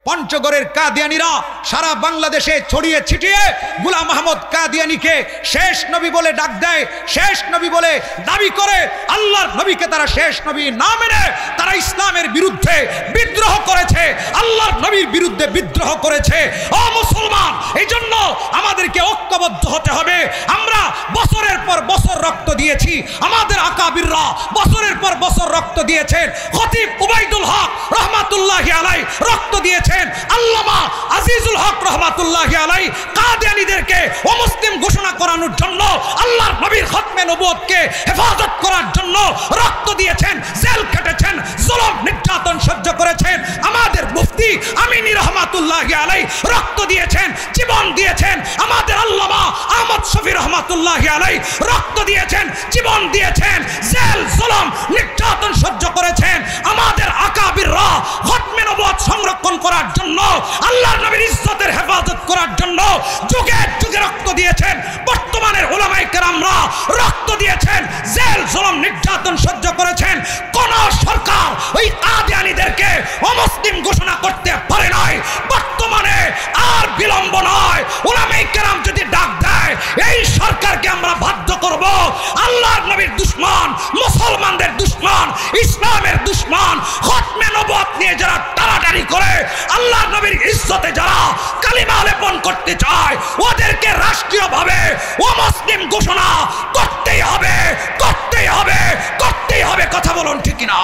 পঞ্চগড়ের কাদিয়ানীরা সারা বাংলাদেশে ছড়িয়ে ছিটিয়ে গোলাম আহমদ কাদিয়ানীকে শেষ নবী বলে ডাক দেয়, শেষ নবী বলে দাবি করে। আল্লাহর নবীকে তারা শেষ নবী না মেনে তারা ইসলামের বিরুদ্ধে বিদ্রোহ করেছে, আল্লাহর নবীর বিরুদ্ধে বিদ্রোহ করেছে। ও মুসলমান, এই জন্য আমাদেরকে ঐক্যবদ্ধ হতে হবে। আমরা বছরের পর বছর রক্ত দিয়েছি, আমাদের আকাবিররা বছরের পর বছর রক্ত দিয়েছেন। খতিব উবাইদুল হক রহমাতুল্লাহি আলাইহি রক্ত দিয়েছেন। আল্লামা আজিজুল হক রহমাতুল্লাহি আলাইহি কাদিয়ানীদেরকে অমুসলিম ঘোষণা করানোর জন্য, আল্লাহর নবীর খতমে নবুয়তকে হেফাজত করার জন্য রক্ত দিয়েছেন, জেল কেটেছেন, জুলুম নির্যাতন সহ্য করেছেন। আমাদের মুফতি আমিনী রহমাতুল্লাহি আলাইহি রক্ত দিয়েছেন, জীবন দিয়েছেন। আমাদের আল্লামা আহমদ শফি রহমাতুল্লাহি আলাইহি রক্ত দিয়েছেন, জীবন দিয়েছেন, জেল জুলুম নির্যাতন সহ্য করেছেন। আমাদের আকাবিররা খতমে নবুয়ত সংরক্ষণ করার জন্য, আল্লাহর নবীর ইজ্জতের হেফাজত করার জন্য যুগে যুগে রক্ত দিয়েছেন। বর্তমানের উলামায়ে কেরামরা রক্ত দিয়েছেন, জেল জুলুম নির্যাতন সহ্য করেছেন। কোন সরকার ওই কাদিয়ানীদেরকে অমুসলিম ঘোষণা করতে পারে নাই। বর্তমানে আর বিলম্ব নয়, উলামায়ে কেরাম যদি ডাক দেয় এই সরকারকে আমরা বাধ্য করব। আল্লাহর নবীর দুশমন, মুসলমানদের দুশমন, ইসলামের দুশমন, খতমে নবুয়ত নিয়ে যারা টানাটানি করে, আল্লাহর নবীর ইজ্জতে যারা কালিমা লেপন করতে চায়, ওদেরকে রাষ্ট্রীয়ভাবে অমুসলিম ঘোষণা করতেই হবে, করতেই হবে, করতেই হবে। কথা বলুন ঠিক কিনা?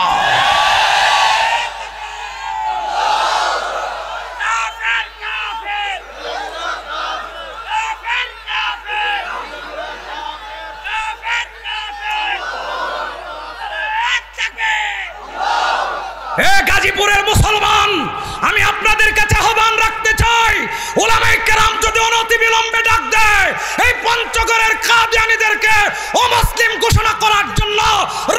গাজীপুরের মুসলমান, আমি আপনাদের কাছে আহ্বান রাখতে চাই, উলামায়ে কেরাম যদি অনতিবিলম্বে ডাক দেয় এই পঞ্চগড়ের কাদিয়ানীদেরকে অমুসলিম ঘোষণা করার জন্য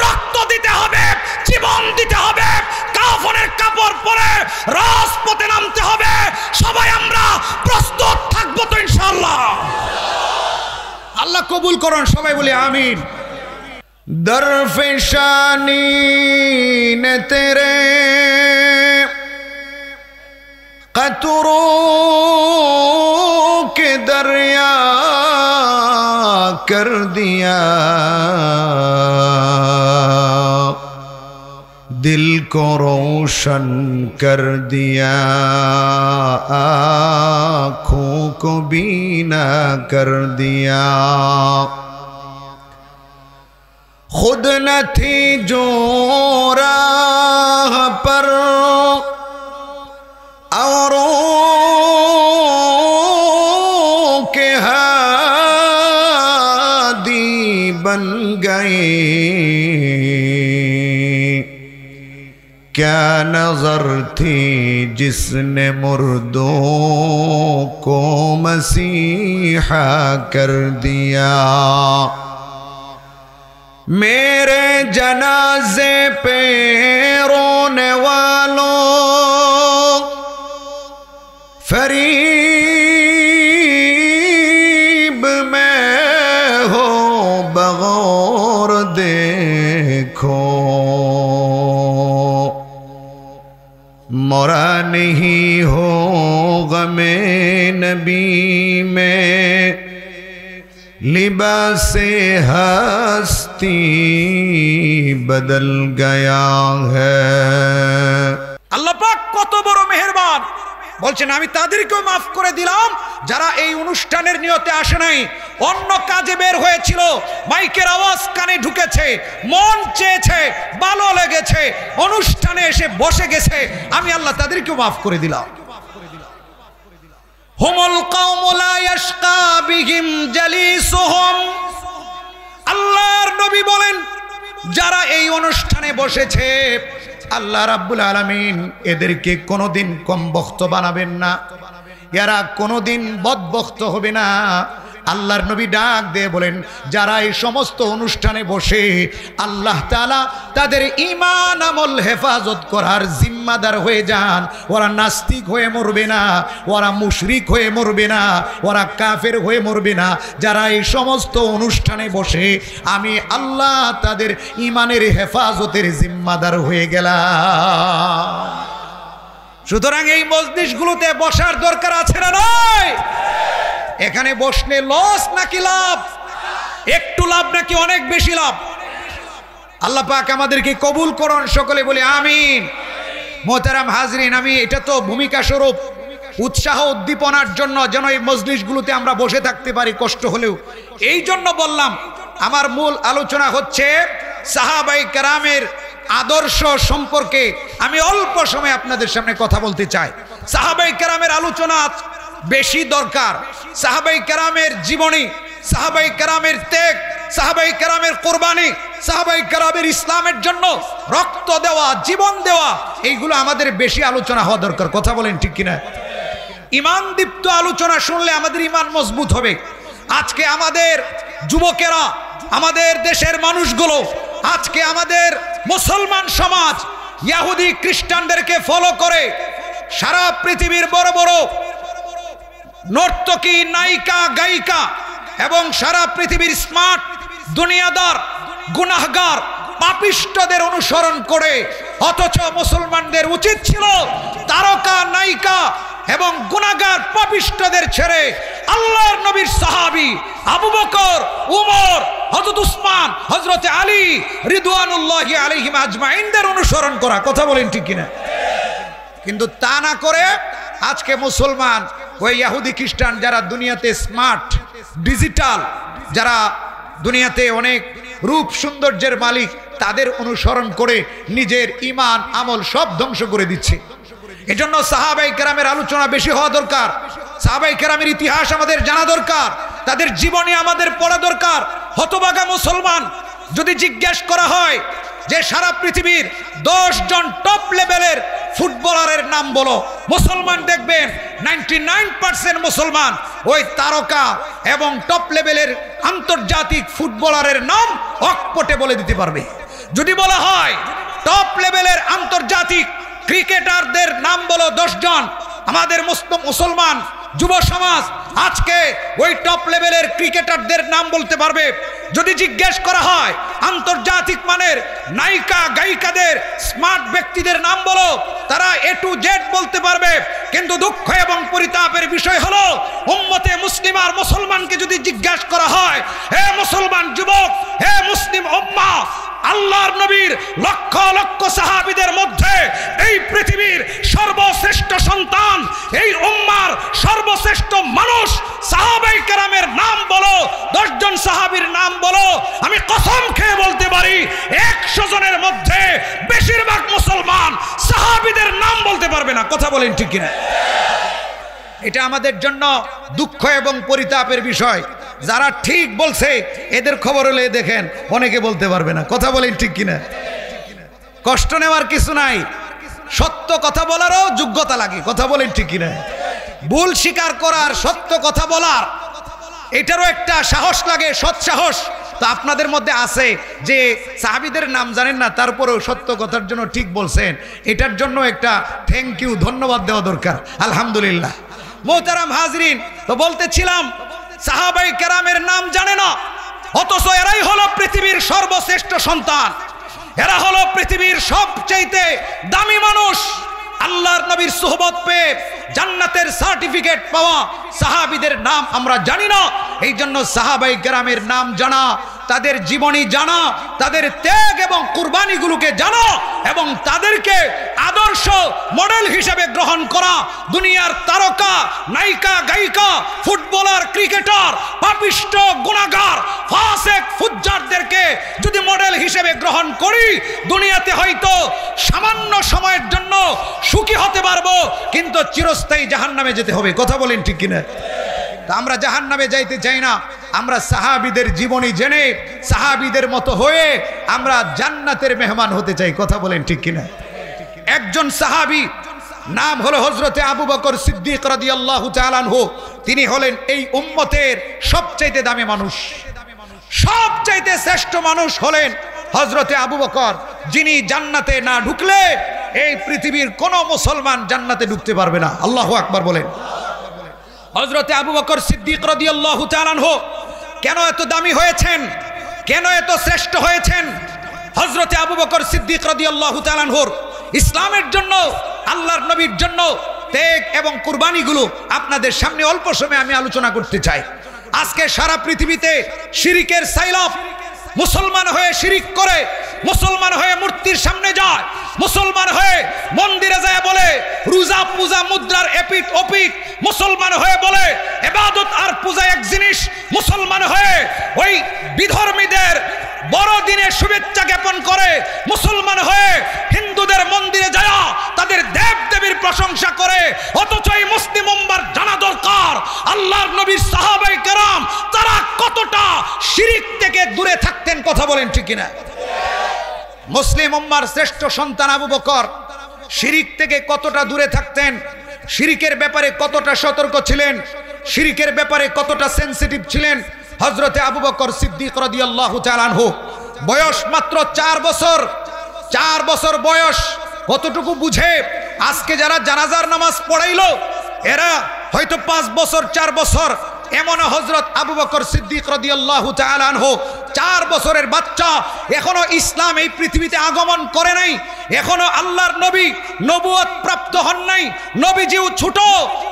রক্ত দিতে হবে, জীবন দিতে হবে, কাফনের কাপড় পরে রাজপথে নামতে হবে। সবাই আমরা প্রস্তুত থাকবো তো ইনশাআল্লাহ? আল্লাহ কবুল করুন, সবাই বলি আমিন। দরফেশানি ने तेरे कतरों के दरिया कर दिया, दिल को रोशन कर दिया, आँखों को बीना कर दिया। खुद न थी जो राह पर औरों के हादी बन गए, क्या नजर थी जिसने मुर्दों को मसीहा कर दिया। मेरे जनाजे पे रोने वालों फरीब में हो बगौर देखो, मोरा नहीं हो गमे नबी में लिबासे हस्ती बदल गया है। আল্লাহ পাক কত বড় মেহেরবান, বলছেন আমি তাদেরকেও মাফ করে দিলাম যারা এই অনুষ্ঠানের নিয়তে আসে নাই, অন্য কাজে বের হয়েছিল, মাইকের আওয়াজ কানে ঢুকেছে, মন চেয়েছে, ভালো লেগেছে, অনুষ্ঠানে এসে বসে গেছে, আমি আল্লাহ তাদেরকেও মাফ করে দিলাম। হুমুল কওমু লা ইয়াশকা বিহিম জালিসুহুম, আল্লাহর নবী বলেন যারা এই অনুষ্ঠানে বসেছে আল্লাহ রাব্বুল আলামিন এদেরকে কোনোদিন কম বক্ত বানাবেন না, এরা কোনোদিন বদবক্ত হবে না। আল্লাহর নবী ডাক দিয়ে বলেন যারা এই সমস্ত অনুষ্ঠানে বসে আল্লাহ তাআলা তাদের ঈমান আমল হেফাজত করার জিম্মাদার হয়ে যান, ওরা নাস্তিক হয়ে মরবে না, ওরা মুশরিক হয়ে মরবে না, ওরা কাফের হয়ে মরবে না। যারা এই সমস্ত অনুষ্ঠানে বসে আমি আল্লাহ তাদের ঈমানের হেফাজতের জিম্মাদার হয়ে গেলাম। সুতরাং এই মজলিসগুলোতে বসার দরকার আছে না নয়? এখানে বসলে লস নাকি লাভ? একটু লাভ নাকি অনেক বেশি লাভ? আল্লাহ পাক আমাদেরকে কবুল করুন, সকলে বলি আমিন। মোহতারাম হাজরিন, আমি এটা তো ভূমিকা স্বরূপ উৎসাহ উদ্দীপনার জন্য যেন এই মজলিসগুলোতে আমরা বসে থাকতে পারি কষ্ট হলেও, এই জন্য বললাম। আমার মূল আলোচনা হচ্ছে সাহাবায়ে কেরামের আদর্শ সম্পর্কে আমি অল্প সময় আপনাদের সামনে কথা বলতে চাই। সাহাবায়ে কেরামের আলোচনা বেশি দরকার। সাহাবায়ে কেরামের জীবনী, সাহাবায়ে কেরামের ত্যাগ, সাহাবায়ে কেরামের কোরবানি, সাহাবায়ে কেরামের ইসলামের জন্য রক্ত দেওয়া, জীবন দেওয়া, এইগুলো আমাদের বেশি আলোচনা হওয়া দরকার। কথা বলেন ঠিক কিনা? ইমান দীপ্ত আলোচনা শুনলে আমাদের ইমান মজবুত হবে। আজকে আমাদের যুবকেরা, আমাদের দেশের মানুষগুলো, আজকে আমাদের মুসলমান সমাজ ইহুদি খ্রিস্টানদেরকে ফলো করে সারা পৃথিবীর বড় বড় নর্তকী, নায়িকা, গায়িকা এবং সারা পৃথিবীর স্মার্ট দুনিয়াদার, গুনাহগার, পাপিষ্টদের অনুসরণ করে। অথচ মুসলমানদের উচিত ছিল তারকা, নায়িকা এবং গুনাহগার, পাপিষ্টদের ছেড়ে আল্লাহর নবীর সাহাবী আবু বকর, উমর, হযরত উসমান, হযরত আলী রিদওয়ানুল্লাহি আলাইহিম আজমাইনদের অনুসরণ করা। কথা বলেন ঠিক কিনা? কিন্তু তা না করে আজকে মুসলমান ওই ইহুদি খ্রিস্টান যারা দুনিয়াতে স্মার্ট, ডিজিটাল, যারা দুনিয়াতে অনেক রূপ সৌন্দর্যের মালিক, তাদের অনুসরণ করে নিজের ঈমান আমল সব ধ্বংস করে দিচ্ছে। এজন্য সাহাবায়ে কেরামের আলোচনা বেশি হওয়া দরকার। সাহাবায়ে কেরামের ইতিহাস আমাদের জানা দরকার, তাদের জীবনী আমাদের পড়া দরকার। হতভাগা মুসলমান যদি জিজ্ঞেস করা হয় যে সারা পৃথিবীর 10 জন টপ লেভেলের ফুটবলারের নাম বলো, মুসলমান দেখবেন 99% মুসলমান ওই তারকা এবং টপ লেভেলের আন্তর্জাতিক ফুটবলারের নাম অকপটে বলে দিতে পারবে। যদি বলা হয় টপ লেভেলের আন্তর্জাতিক ক্রিকেটারদের নাম বলো 10 জন, আমাদের মুসলমান যুব সমাজ আজকে ওই টপ লেভেলের ক্রিকেটারদের নাম বলতে পারবে। যদি জিজ্ঞেস করা হয় আন্তর্জাতিক মানের নায়িকা, গায়িকাদের, স্মার্ট ব্যক্তিদের নাম বলো, তারা A to Z বলতে পারবে। কিন্তু দুঃখ এবং পরিতাপের বিষয় হলো উম্মতে মুসলিমার মুসলমানকে যদি জিজ্ঞেস করা হয়, হে মুসলমান যুবক, হে মুসলিম উম্মাহ, আল্লাহর নবীর লক্ষ লক্ষ সাহাবীদের মধ্যে এই পৃথিবীর সর্বশ্রেষ্ঠ সন্তান, এই উম্মার সর্বশ্রেষ্ঠ মানুষ সাহাবায়ে কেরামের নাম বলো, 10 জন সাহাবীর নাম বলো, আমি কসম খেয়ে বলতে পারি 100 জনের মধ্যে বেশিরভাগ মুসলমান সাহাবীদের নাম বলতে পারবে না। কথা বলেন ঠিক কিনা? এটা আমাদের জন্য দুঃখ এবং পরিতাপের বিষয়। যারা ঠিক বলছে এদের খবর হলে দেখেন অনেকে বলতে পারবে না। কথা বলেন ঠিক কিনা? কষ্ট নেওয়ার কিছু নাই, সত্য কথা বলারও যোগ্যতা লাগে। কথা বলেন ঠিক কিনা? ভুল স্বীকার করার, সত্য কথা বলার, এটারও একটা সাহস লাগে, সৎ সাহস। তো আপনাদের মধ্যে আছে যে সাহাবীদের নাম জানেন না, তারপরেও সত্য কথার জন্য ঠিক বলছেন, এটার জন্য একটা থ্যাংক ইউ, ধন্যবাদ দেওয়া দরকার। আলহামদুলিল্লাহ। মোহতারাম হাজরিন, তো বলতেছিলাম সাহাবায়ে কেরামের নাম জানে না, অথচ এরাই হলো পৃথিবীর সর্বশ্রেষ্ঠ সন্তান, এরা হলো পৃথিবীর সবচাইতে দামি মানুষ। আল্লাহর নবীর সুহবত পেয়ে জান্নাতের সার্টিফিকেট পাওয়া সাহাবীদের নাম আমরা জানি না। এই জন্য সাহাবায়ে কেরামের নাম জানা, তাদের জীবনী জানা, তাদের ত্যাগ এবং কুরবানিগুলোকে জানা এবং তাদেরকে আদর্শ মডেল হিসেবে গ্রহণ করা। দুনিয়ার তারকা, নায়িকা, গায়িকা, ফুটবলার, ক্রিকেটার, পাপিষ্ট, গুনাহগার, ফাসিক, ফুজ্জারদেরকে যদি মডেল হিসেবে গ্রহণ করি, দুনিয়াতে হয়তো সামান্য সময়ের জন্য সুখী হতে পারবো, কিন্তু চিরস্থায়ী জাহান্নামে যেতে হবে। কথা বলেন ঠিক কিনা? তা আমরা জাহান্নামে যাইতে চাই না, আমরা সাহাবীদের জীবনী জেনে সাহাবীদের মতো হয়ে আমরা জান্নাতের মেহমান হতে চাই। কথা বলেন ঠিক কিনা? একজন সাহাবী নাম হলো হযরতে আবু বকর সিদ্দিক রাদিয়াল্লাহু তাআলা আনহু। তিনি হলেন এই উম্মতের সবচাইতে দামি মানুষ, সবচাইতে শ্রেষ্ঠ মানুষ হলেন হযরতে আবু বকর, যিনি জান্নাতে না ঢুকলে এই পৃথিবীর কোন মুসলমান জান্নাতে ঢুকতে পারবে না। আল্লাহু আকবার বলেন। হযরতে আবু বকর সিদ্দিক রাদিয়াল্লাহু তাআলা আনহু কেন এত দামি হয়েছেন, কেন এত শ্রেষ্ঠ হয়েছেন? হযরতে আবু বকর সিদ্দিক রাদিয়াল্লাহু তাআলা আনহুর ইসলামের জন্য আল্লাহর নবীর জন্য ত্যাগ এবং কুরবানিগুলো আপনাদের সামনে অল্প সময়ে আমি আলোচনা করতে চাই। আজকে সারা পৃথিবীতে শিরিকের সাইলাব, মুসলমান হয়ে শিরিক করে, মুসলমান হয়ে মূর্তির সামনে যায়, মুসলমান হয়ে মন্দিরে যায় বলে রোজা পূজা মুদ্রার এপিট ওপিট, মুসলমান হয়ে বলে ইবাদত আর পূজা এক জিনিস, মুসলমান হয়ে ওই বিধর্মীদের বড়দিনে শুভেচ্ছা জ্ঞাপন করে, মুসলমান হয়ে হিন্দুদের মন্দিরে যায় তাদের দেব দেবীর প্রশংসা করে। অথচ এই মুসলিম উম্মার জানা দরকার আল্লাহর নবীর সাহাবায়ে কেরাম তারা কতটা শিরিক থেকে দূরে থাকতেন। কথা বলেন ঠিক কিনা? মুসলিম উম্মার শ্রেষ্ঠ সন্তান আবু বকর শিরিক থেকে কতটা দূরে থাকতেন, শিরিকের ব্যাপারে কতটা সতর্ক ছিলেন, শিরিকের ব্যাপারে কতটা সেনসিটিভ ছিলেন। হযরতে আবু বকর সিদ্দিক রাদিয়াল্লাহু তাআলা আনহু বয়স মাত্র 4 বছর। 4 বছর বয়স কতটুকু বুঝে আজকে যারা জানাজার নামাজ পড়াইলো এরা হয়তো 5 বছর 4 বছর, এমন হযরত আবু বকর সিদ্দিক রাদিয়াল্লাহু তাআলা আনহু 4 বছরের বাচ্চা, এখনো ইসলাম এই পৃথিবীতে আগমন করে নাই, এখনো আল্লাহর নবী নবুয়ত প্রাপ্ত হন নাই, নবীজিও ছোট,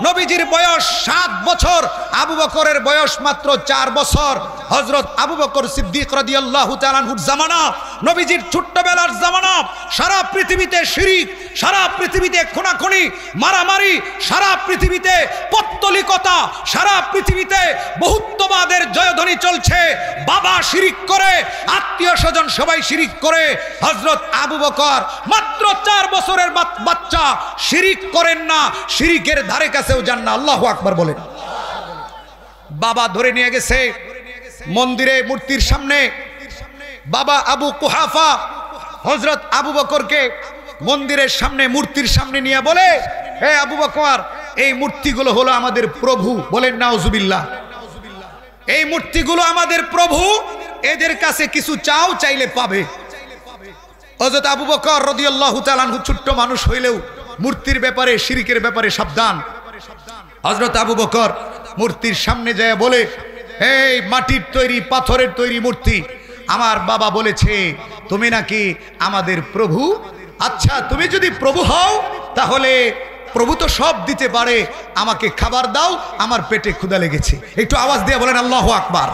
নবীজির বয়স 7 বছর, আবু বকরের বয়স মাত্র 4 বছর। হযরত আবু বকর সিদ্দিক রাদিয়াল্লাহু তাআলা আনহুর জামানা, নবীজির ছোট্টবেলার জামানা, সারা পৃথিবীতে শিরিক, সারা পৃথিবীতে খুনাখুনি মারামারি, সারা পৃথিবীতে পত্তলিকতা, সারা পৃথিবীতে বহুত্ববাদের জয়ধ্বনি চলছে। বাবা শিরিক করে, আত্মীয় স্বজন সবাই শিরিক করে। হযরত আবু বকর মাত্র 4 বছরের বাচ্চা, শিরিক করেন না, শিরিকের ধারে কাছেও যান না। আল্লাহু আকবার বলেন। বাবা ধরে নিয়ে গেছে মন্দিরে মূর্তির সামনে। বাবা আবু কুহাফা হযরত আবু বকরকে মন্দিরের সামনে মূর্তির সামনে নিয়ে বলে, হে আবু বকর, এই মূর্তিগুলো হলো আমাদের প্রভু। বলেন নাউজুবিল্লাহ। এই মূর্তিগুলো আমাদের প্রভু, এদের কাছে কিছু চাও, চাইলে পাবে। হযরত আবু বকর রাদিয়াল্লাহু তাআলা আনহু ছোট্ট মানুষ হইলেও মূর্তির ব্যাপারে, শিরকের ব্যাপারে সাবধান। হযরত আবু বকর মূর্তির সামনে যায় বলে, এই মাটির তৈরি পাথরের তৈরি মূর্তি, আমার বাবা বলেছে তুমি নাকি আমাদের প্রভু। আচ্ছা, তুমি যদি প্রভু হও তাহলে প্রভু তো সব দিতে পারে, আমাকে খাবার দাও, আমার পেটে ক্ষুধা লেগেছে। একটু আওয়াজ দিয়ে বলেন আল্লাহু আকবার।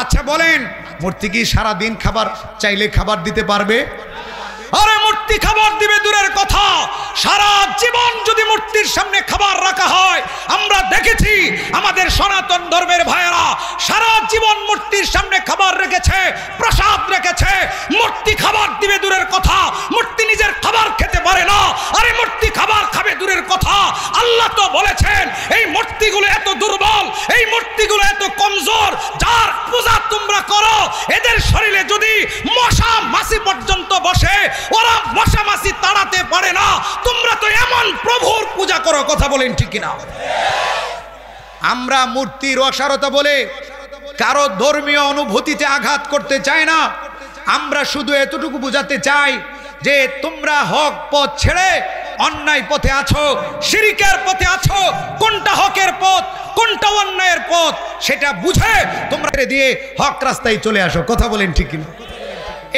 আচ্ছা বলেন, মূর্তি কি সারা দিন খাবার চাইলে খাবার দিতে পারবে? আরে মূর্তি খাবার দিবে দূরের কথা, সারা জীবন যদি মূর্তির সামনে খাবার রাখা হয়, আমরা দেখেছি আমাদের সনাতন ধর্মের ভাইয়েরা সারা জীবন মূর্তির সামনে খাবার রেখেছে, প্রসাদ রেখেছে। মূর্তি খাবার দিবে দূরের কথা, মূর্তি নিজের খাবার খেতে পারে না। আরে মূর্তি খাবার খাবে দূরের কথা, আল্লাহ তো বলেছেন এই মূর্তিগুলো এত দুর্বল, এই মূর্তিগুলো এত কমজোর, যার পূজা তোমরা করো এদের শরীরে যদি মশা মাছি পর্যন্ত বসে, ওরা মশা মাছি তাড়াতে পারে না। তোমরা তো এমন প্রভুর পূজা করো। কথা বলেন ঠিক কিনা? আমরা মূর্তির অসারতা বলে কারো ধর্মীয় অনুভূতিতে আঘাত করতে চাই না। আমরা শুধু এতটুকু বোঝাতে চাই যে তোমরা হক পথ ছেড়ে অন্যায় পথে আছো, শিরকের পথে আছো। কোনটা হকের পথ, কোনটা অন্যায়ের পথ, সেটা বুঝে তোমরা দিয়ে হক রাস্তায় চলে আসো। কথা বলেন ঠিক কিনা?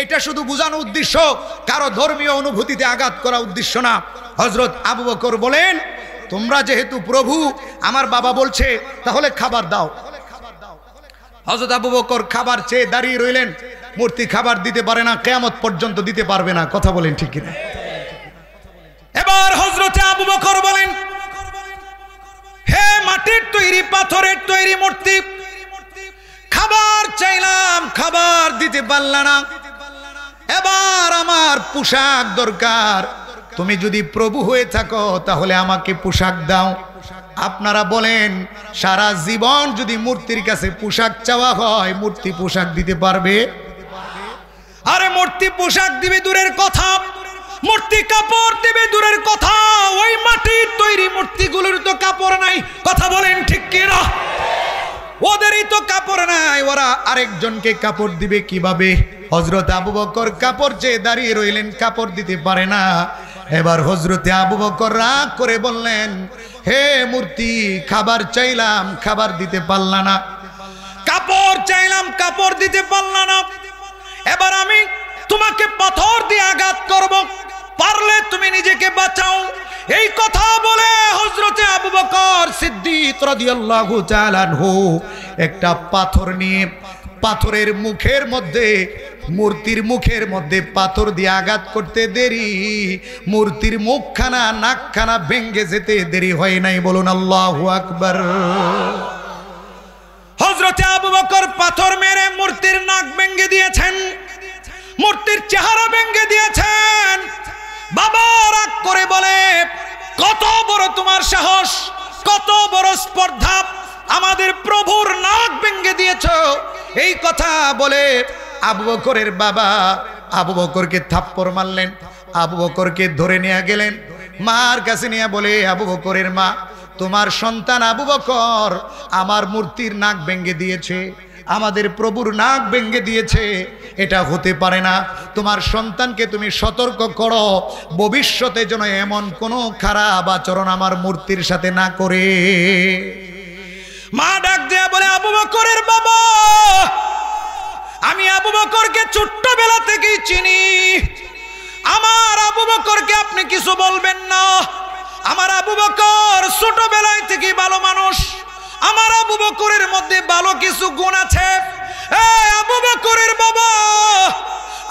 এটা শুধু বোঝানো উদ্দেশ্য, কারো ধর্মীয় অনুভূতিতে আঘাত করা উদ্দেশ্য না। হযরত আবু বকর বলেন, তোমরা যেহেতু প্রভু, আমার বাবা বলছে তাহলে খাবার দাও। হযরত আবু বকর খাবার চেয়ে দাঁড়িয়ে রইলেন। মূর্তি খাবার দিতে পারে না, কিয়ামত পর্যন্ত দিতে পারবে না। কথা বলেন ঠিক কিনা? এবার হযরত আবু বকর বলেন, হে মাটির তৈরি পাথরের তৈরি মূর্তি, খাবার চাইলাম, খাবার দিতে পারলা না। এবার আমার পোশাক দরকার, তুমি যদি প্রভু হয়ে থাকো তাহলে আমাকে পোশাক দাও। আপনারা বলেন, সারা জীবন যদি মূর্তির কাছে পোশাক চাওয়া হয়, মূর্তি পোশাক দিতে পারবে? আরে মূর্তি পোশাক দিবে দূরের কথা, মূর্তি কাপড় দিবে দূরের কথা, ওই মাটির তৈরি মূর্তিগুলোর তো কাপড় নাই। কথা বলেন ঠিক কিনা? ওদেরই তো কাপড় নাই, ওরা আরেকজনকে কাপড় দিবে কিভাবে? হযরত আবু বকর কাপড় চেয়ে দাঁড়িয়ে রইলেন, কাপড় দিতে পারে না। এবার হযরতে আবু বকর রাগ করে বললেন, হে মূর্তি, খাবার চাইলাম, খাবার দিতে পারলা না, কাপড় চাইলাম, কাপড় দিতে পারলা না। এবার আমি তোমাকে পাথর দিয়ে আঘাত করব। পারলে তুমি নিজেকে বাঁচাও। এই কথা বলে হযরতে আবু বকর সিদ্দিক রাদিয়াল্লাহু তাআলা আনহু একটা পাথর নিয়ে পাথরের মুখের মধ্যে, মূর্তির মুখের মধ্যে পাথর দিয়ে আঘাত করতে দেরি, মূর্তির মুখখানা নাকখানা ভেঙে যেতে দেরি হয় নাই। বলুন আল্লাহু আকবার। হযরতে আবু বকর পাথর মেরে মূর্তির নাক ভেঙে দিয়েছেন, মূর্তির চেহারা ভেঙে দিয়েছেন। বাবা রাগ করে বলে, কত বড় তোমার সাহস, কত বড় স্পর্ধা, আমাদের প্রভুর নাক ভেঙে দিয়েছো। এই কথা বলে আবু বকরের বাবা আবু বকরকে থাপ্পড় মারলেন, আবু বকরকে ধরে নিয়ে গেলেন মার কাছে নিয়ে বলে, আবু বকরের মা, তোমার সন্তান আবু বকর আমার মূর্তির নাক ভেঙে দিয়েছে, আমাদের প্রভুর নাক ভেঙে দিয়েছে, এটা হতে পারে না। তোমার সন্তানকে তুমি সতর্ক করো, ভবিষ্যতে যেন এমন কোনো খারাপ আচরণ আমার মূর্তির সাথে না করে। মা ডাক দেয়া বলে, আবু বকরের বাবা, আমি আবু বকরকে ছোট্টবেলা থেকেই চিনি, আমার আবু বকরকে আপনি কিছু বলবেন না। আমার আবু বকর ছোটবেলায় থেকে ভালো মানুষ, আমার আবু বকরের মধ্যে ভালো কিছু গুণ আছে। এই আবু বকরের বাবা,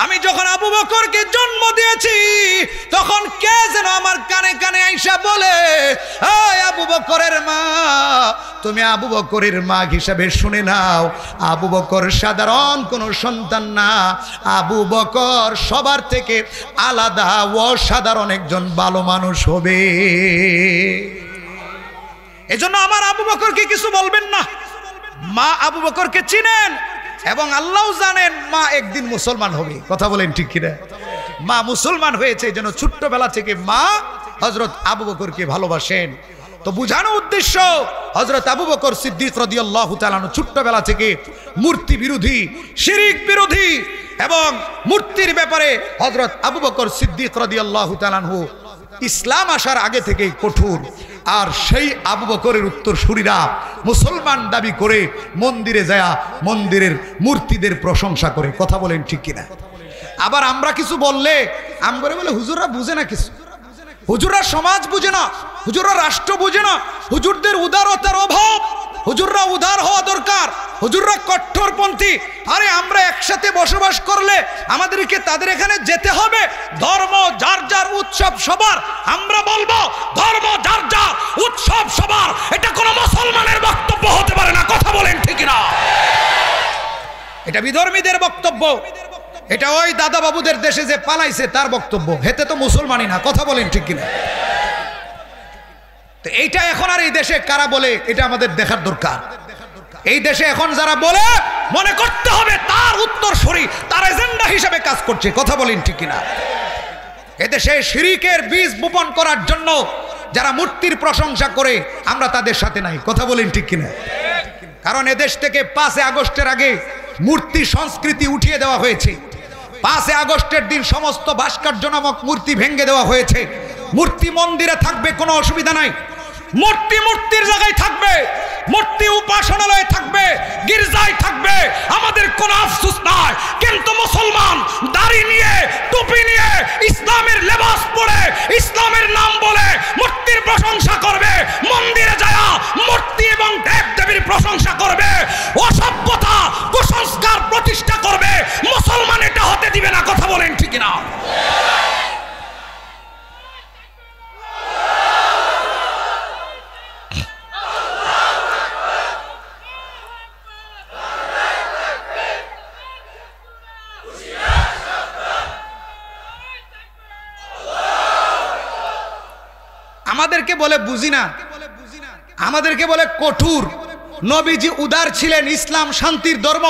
আমি যখন আবু বকরকে জন্ম দিয়েছি তখন কে যেন আমার কানে কানে আইসা বলে, এই আবু বকরের মা, তুমি আবু বকরের মা হিসাবে শুনে নাও, আবু বকর সাধারণ কোনো সন্তান না, আবু বকর সবার থেকে আলাদা অসাধারণ একজন ভালো মানুষ হবে। এজন্য আমার আবু বকরকে কিছু বলবেন না। মা আবু বকরকে চিনেন এবং আল্লাহ জানেন মা একদিন মুসলমান হবে। কথা বলেন ঠিক কিনা? মা মুসলমান হয়েছে, যেন ছোট্টবেলা থেকে মা হযরত আবু বকরকে ভালোবাসেন। তো বুঝানো উদ্দেশ্য, হযরত আবু বকর সিদ্দিক রাদিয়াল্লাহু তাআলা ছোট্টবেলা থেকে মূর্তি বিরোধী, শিরক বিরোধী এবং মূর্তির ব্যাপারে হযরত আবু বকর সিদ্দিক রাদিয়াল্লাহু তাআলা ইসলাম আসার আগে থেকেই কঠোর। আর সেই আবু বকরের উত্তরসূরিরা মুসলমান দাবি করে মন্দিরে যায় মন্দিরের মূর্তিদের প্রশংসা করে। কথা বলেন ঠিক কিনা? আবার আমরা কিছু বললে আমগরে বলে হুজুররা বুঝে না কিছু, হুজুররা সমাজ বুঝে না, হুজুররা রাষ্ট্র বুঝে না, হুজুরদের উদারতার অভাব, হুজুররা উদার হওয়া দরকার, হুজুররা কঠোরপন্থী। আরে আমরা একসাথে বসবাস করলে আমাদেরকে তাদের এখানে যেতে হবে। ধর্ম যার যার, উৎসব সবার। আমরা বলবো ধর্ম যার যার, উৎসব সবার। এটা কোনো মুসলমানের বক্তব্য হতে পারে না। কথা বলেন ঠিক না? এটা বিধর্মীদের বক্তব্য, এটা ওই দাদা বাবুদের দেশে যে পালাইছে তার বক্তব্য, হেতে তো মুসলমানই না। কথা বলেন ঠিক কিনা? তো এইটা এখন আর এই দেশে কারা বলে, এটা আমাদের দেখার দরকার। এই দেশে এখন যারা বলে, মনে করতে হবে তার উত্তরসূরি, তার এজেন্ডা হিসেবে কাজ করছে। কথা বলেন ঠিক কিনা? এদেশে শিরকের বীজ বপন করার জন্য যারা মূর্তির প্রশংসা করে, আমরা তাদের সাথে নাই। কথা বলেন ঠিক কিনা? কারণ এদেশ থেকে 5 আগস্টের আগে মূর্তি সংস্কৃতি উঠিয়ে দেওয়া হয়েছে। 5 আগস্টের দিন সমস্ত ভাস্কর্য নামক মূর্তি ভেঙে দেওয়া হয়েছে। মূর্তি মন্দিরে থাকবে, কোনো অসুবিধা নাই। মূর্তি মূর্তির জায়গায় থাকবে, মূর্তি উপাসনালয়ে থাকবে, গির্জায় থাকবে, আমাদের কোনো আফসোস নাই। কিন্তু মুসলমান দাড়ি নিয়ে, টুপি নিয়ে, ইসলামের লেবাস পরে, ইসলামের নাম বলে মূর্তির প্রশংসা করবে, মন্দিরে যায় মূর্তি এবং দেব দেবীর প্রশংসা করবে, অসভ্যতা কুসংস্কার প্রতিষ্ঠা করবে, মুসলমান এটা হতে দিবে না। কথা বলেন ঠিক না? আমাদেরকে বলে বুঝি না, আমাদেরকে বলে কঠোর। নবীজি উদার ছিলেন, ইসলাম শান্তির ধর্ম।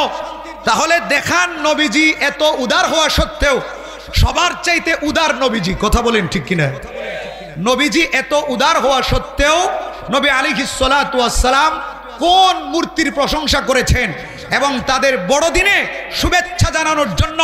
তাহলে দেখান নবীজি এত উদার হওয়া সত্ত্বেও সবার চাইতে উদার নবীজি। কথা বলেন ঠিক কিনা? নবীজি এত উদার হওয়া সত্ত্বেও নবী আলাইহিস সালাতু ওয়াস সালাম কোন মূর্তির প্রশংসা করেছেন এবং তাদের বড়দিনে শুভেচ্ছা জানানোর জন্য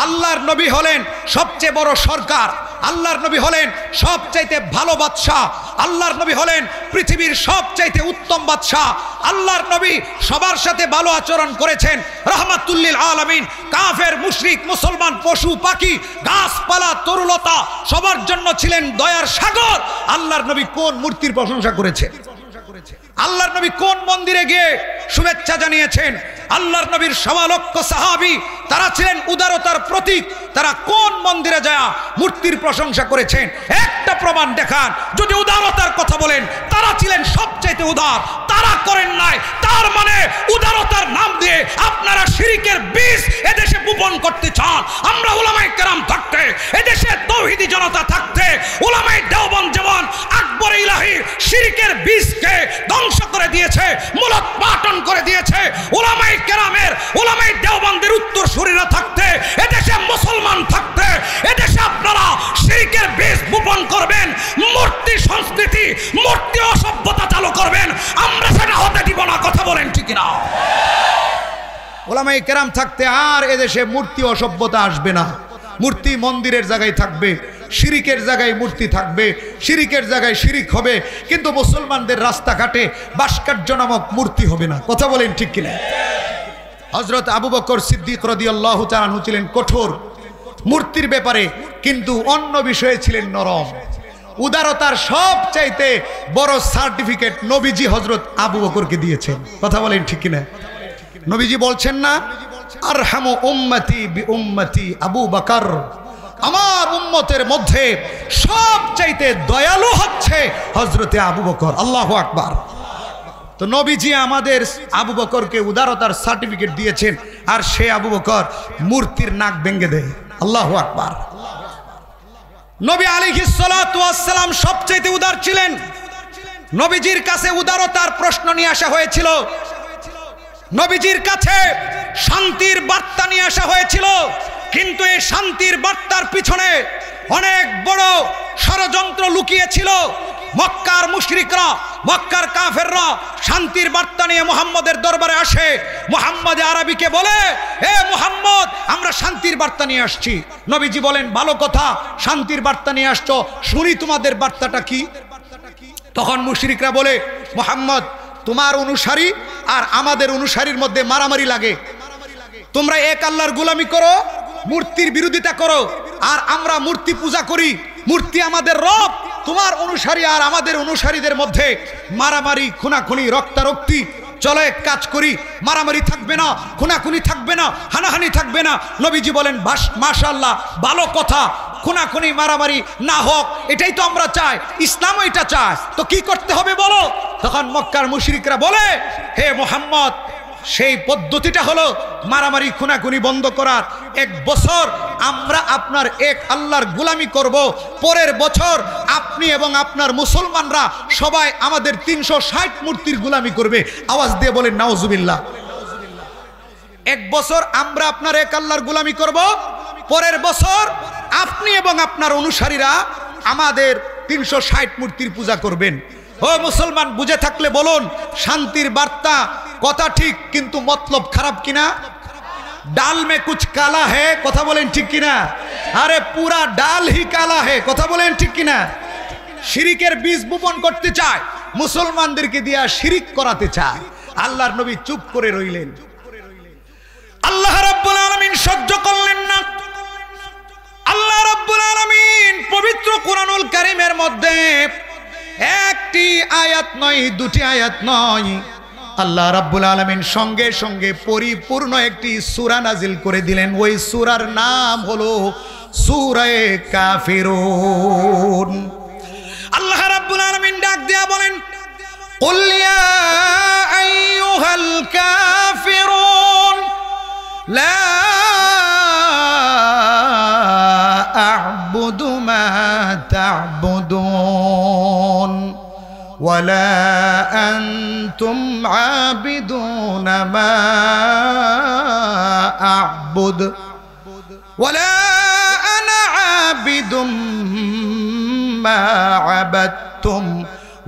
আল্লাহর নবী হলেন সবচেয়ে বড় সরকার। আল্লাহর নবী হলেন সবচাইতে ভালো বাদশা, আল্লাহর নবী হলেন পৃথিবীর সবচাইতে উত্তম বাদশা। আল্লাহর নবী সবার সাথে ভালো আচরণ করেছেন, রাহমাতুল লিল আলামিন। কাফের, মুশরিক, মুসলমান, পশু পাখি, গাছপালা, তরুলতা সবার জন্য ছিলেন দয়ার সাগর। আল্লাহর নবী কোন মূর্তির প্রশংসা করেছেন? আল্লাহর নবী কোন মন্দিরে গিয়ে শুভেচ্ছা জানিয়েছেন? আল্লাহর নবীর ১.৫ লক্ষ সাহাবী, তারা ছিলেন উদারতার প্রতীক। তারা কোন মন্দিরে যায় মূর্তির প্রশংসা করেছেন? একটা প্রমাণ দেখান। যদি উদারতার কথা বলেন, তারা ছিলেন সবচাইতে উদার, তারা করেন নাই। তার মানে উদারতার নাম দিয়ে আপনারা শিরকের বীজ এদেশে বপন করতে চান। আমরা উলামায়ে কেরাম থাকতে, এদেশে তাওহীদি জনতা থাকতে, উলামায়ে দেওবন্দ যেমন আকবরে ইলাহি শিরকের বীজকে ধ্বংস করে দিয়েছে, মূলোৎপাটন করে দিয়েছে, উলামায়ে কেরামের, উলামায়ে দেওবন্দের উত্তরসূরিরা থাকতে, এদেশে মুসলমান থাকতে, এদেশে আপনারা শিরকের বীজ বপন করবেন, মূর্তি সংস্কৃতি, মূর্তি অসভ্যতা চালু করবেন। আমরা সেটা হতে দিব না। কথা বলেন ঠিক না? উলামায়ে কেরাম থাকতে আর এদেশে মূর্তি অসভ্যতা আসবে না। মূর্তি মন্দিরের জায়গায় থাকবে, শিরিকের জায়গায় মূর্তি থাকবে, শিরিকের জায়গায় শিরিক হবে, কিন্তু মুসলমানদের রাস্তাঘাটে ভাস্কর্য নামক মূর্তি হবে না। কথা বলেন ঠিক কিনা? হযরত আবু বকর সিদ্দিক রাদিয়াল্লাহু তাআলা আনহু ছিলেন কঠোর মূর্তির ব্যাপারে, কিন্তু অন্য বিষয়ে ছিলেন নরম। উদারতার সবচাইতে বড় সার্টিফিকেট নবীজি হযরত আবু বকরকে দিয়েছেন। কথা বলেন ঠিক কিনা? নবীজি বলছেন না, আরহামু উম্মতি বি উম্মতি আবু বকর, আমার উম্মতের মধ্যে সবচাইতে দয়ালু হচ্ছে হযরতে আবু বকর। আল্লাহু আকবার। তো নবীজি আমাদের আবু বকরকে উদারতার সার্টিফিকেট দিয়েছেন, আর সে আবু বকর মূর্তির নাক ভেঙে দেয়। আল্লাহু আকবার। নবী আলাইহিস সালাতু ওয়াস সালাম সবচাইতে উদার ছিলেন। নবীজির কাছে উদারতার প্রশ্ন নিয়ে আসা হয়েছিল, নবীজির কাছে শান্তির বার্তা নিয়ে আসা হয়েছিল, কিন্তু এই শান্তির বার্তার পিছনে অনেক বড় ষড়যন্ত্র লুকিয়ে ছিল। মক্কার মুশরিকরা, মক্কার কাফেররা শান্তির বার্তা নিয়ে মুহাম্মদের দরবারে আসে। মুহাম্মদ আরবিকে বলে, এ মুহাম্মদ, আমরা শান্তির বার্তা নিয়ে আসছি। নবীজি বলেন, ভালো কথা, শান্তির বার্তা নিয়ে আসছো, শুনি তোমাদের বার্তাটা কি। তখন মুশরিকরা বলে, মুহাম্মদ, তোমার অনুসারী আর আমাদের অনুসারীর মধ্যে মারামারি লাগে, তোমরা এক আল্লাহর গোলামি করো, মূর্তির বিরোধিতা করো, আর আমরা মূর্তি পূজা করি, মূর্তি আমাদের রব। তোমার অনুসারী আর আমাদের অনুসারীদের মধ্যে মারামারি, খুনাখুনি, রক্তারক্তি চলো, এক কাজ করি, মারামারি থাকবে না, খুনাখুনি থাকবে না, হানাহানি থাকবে না। নবীজি বলেন, মাশাআল্লাহ, ভালো কথা, খুনাখুনি মারামারি না হোক, এটাই তো আমরা চাই, ইসলামও এটা চায়, তো কি করতে হবে বলো। তখন মক্কার মুশরিকরা বলে, হে মুহাম্মদ, সেই পদ্ধতিটা হলো মারামারি খুনাখুনি বন্ধ করার। 1 বছর আমরা আপনার এক আল্লাহর গোলামি করব, পরের বছর আপনি এবং আপনার মুসলমানরা সবাই আমাদের 360 মূর্তির গোলামি করবে। আওয়াজ দিয়ে বলেন নাউজুবিল্লাহ। 1 বছর আমরা আপনার এক আল্লাহর গোলামি করব, পরের বছর আপনি এবং আপনার অনুসারীরা আমাদের 360 মূর্তির পূজা করবেন। ও মুসলমান, বুঝে থাকলে বলুন, শান্তির বার্তা কথা ঠিক, কিন্তু মতলব খারাপ কিনা? ডাল মে কুছ কালা হে, কথা বলেন ঠিক কিনা? আরে পুরা ডাল হি কালা হে, কথা বলেন ঠিক কিনা? শিরিকের বীজ বপন করতে চায়, মুসলমানদেরকে দিয়া শিরিক করাতে চায়। আল্লাহর নবী চুপ করে রইলেন। আল্লাহ রাব্বুল আলামিন সহ্য করলেন না। আল্লাহ রাব্বুল আলামিন পবিত্র কুরআনুল কারীমের মধ্যে একটি আয়াত নয়, দুটি আয়াত নয়, আল্লাহ রাব্বুল আলামিন সঙ্গে সঙ্গে পরিপূর্ণ একটি সূরা নাজিল করে দিলেন। ওই সূরার নাম হলো সূরা কাফিরুন। আল্লাহ রাব্বুল আলামিন ডাক দিয়া বলেন, কুল ইয়া আইয়ুহাল কাফিরুন লা আ'বুদু মা তা'বুদুন ওয়ালা আনতুম আবিদুন মা আ'বুদ ওয়ালা আনা আবিদুম মা আবাদতুম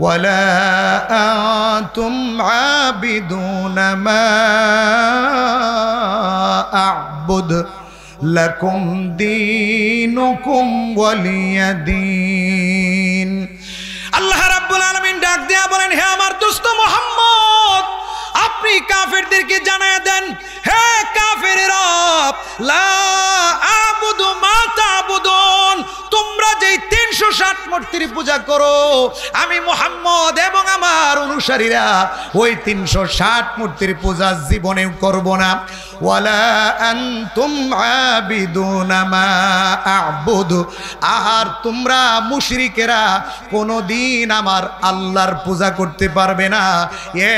ওয়ালা আনতুম আবিদুন মা আ'বুদ লাকুম দীনুকুম ওয়ালিয়া দীন। আল্লাহ রাব্বুল আলামিন ডাক দিয়া বলেন, হে আমার দোস্ত মুহাম্মদ, আপনি কাফেরদেরকে জানায় দেন, হে কাফেরেরা, লা আবুদু মা তা'বুদুন, তোমরা যেই 360 মূর্তির পূজা করো, আমি মুহাম্মদ এবং আমার অনুসারীরা ওই 360 মূর্তির পূজা জীবনেও করব না। ওয়ালা আনতুম আবিদুনা মা আ'বুদু, আর তোমরা মুশরিকেরা কোনোদিন আমার আল্লাহর পূজা করতে পারবে না,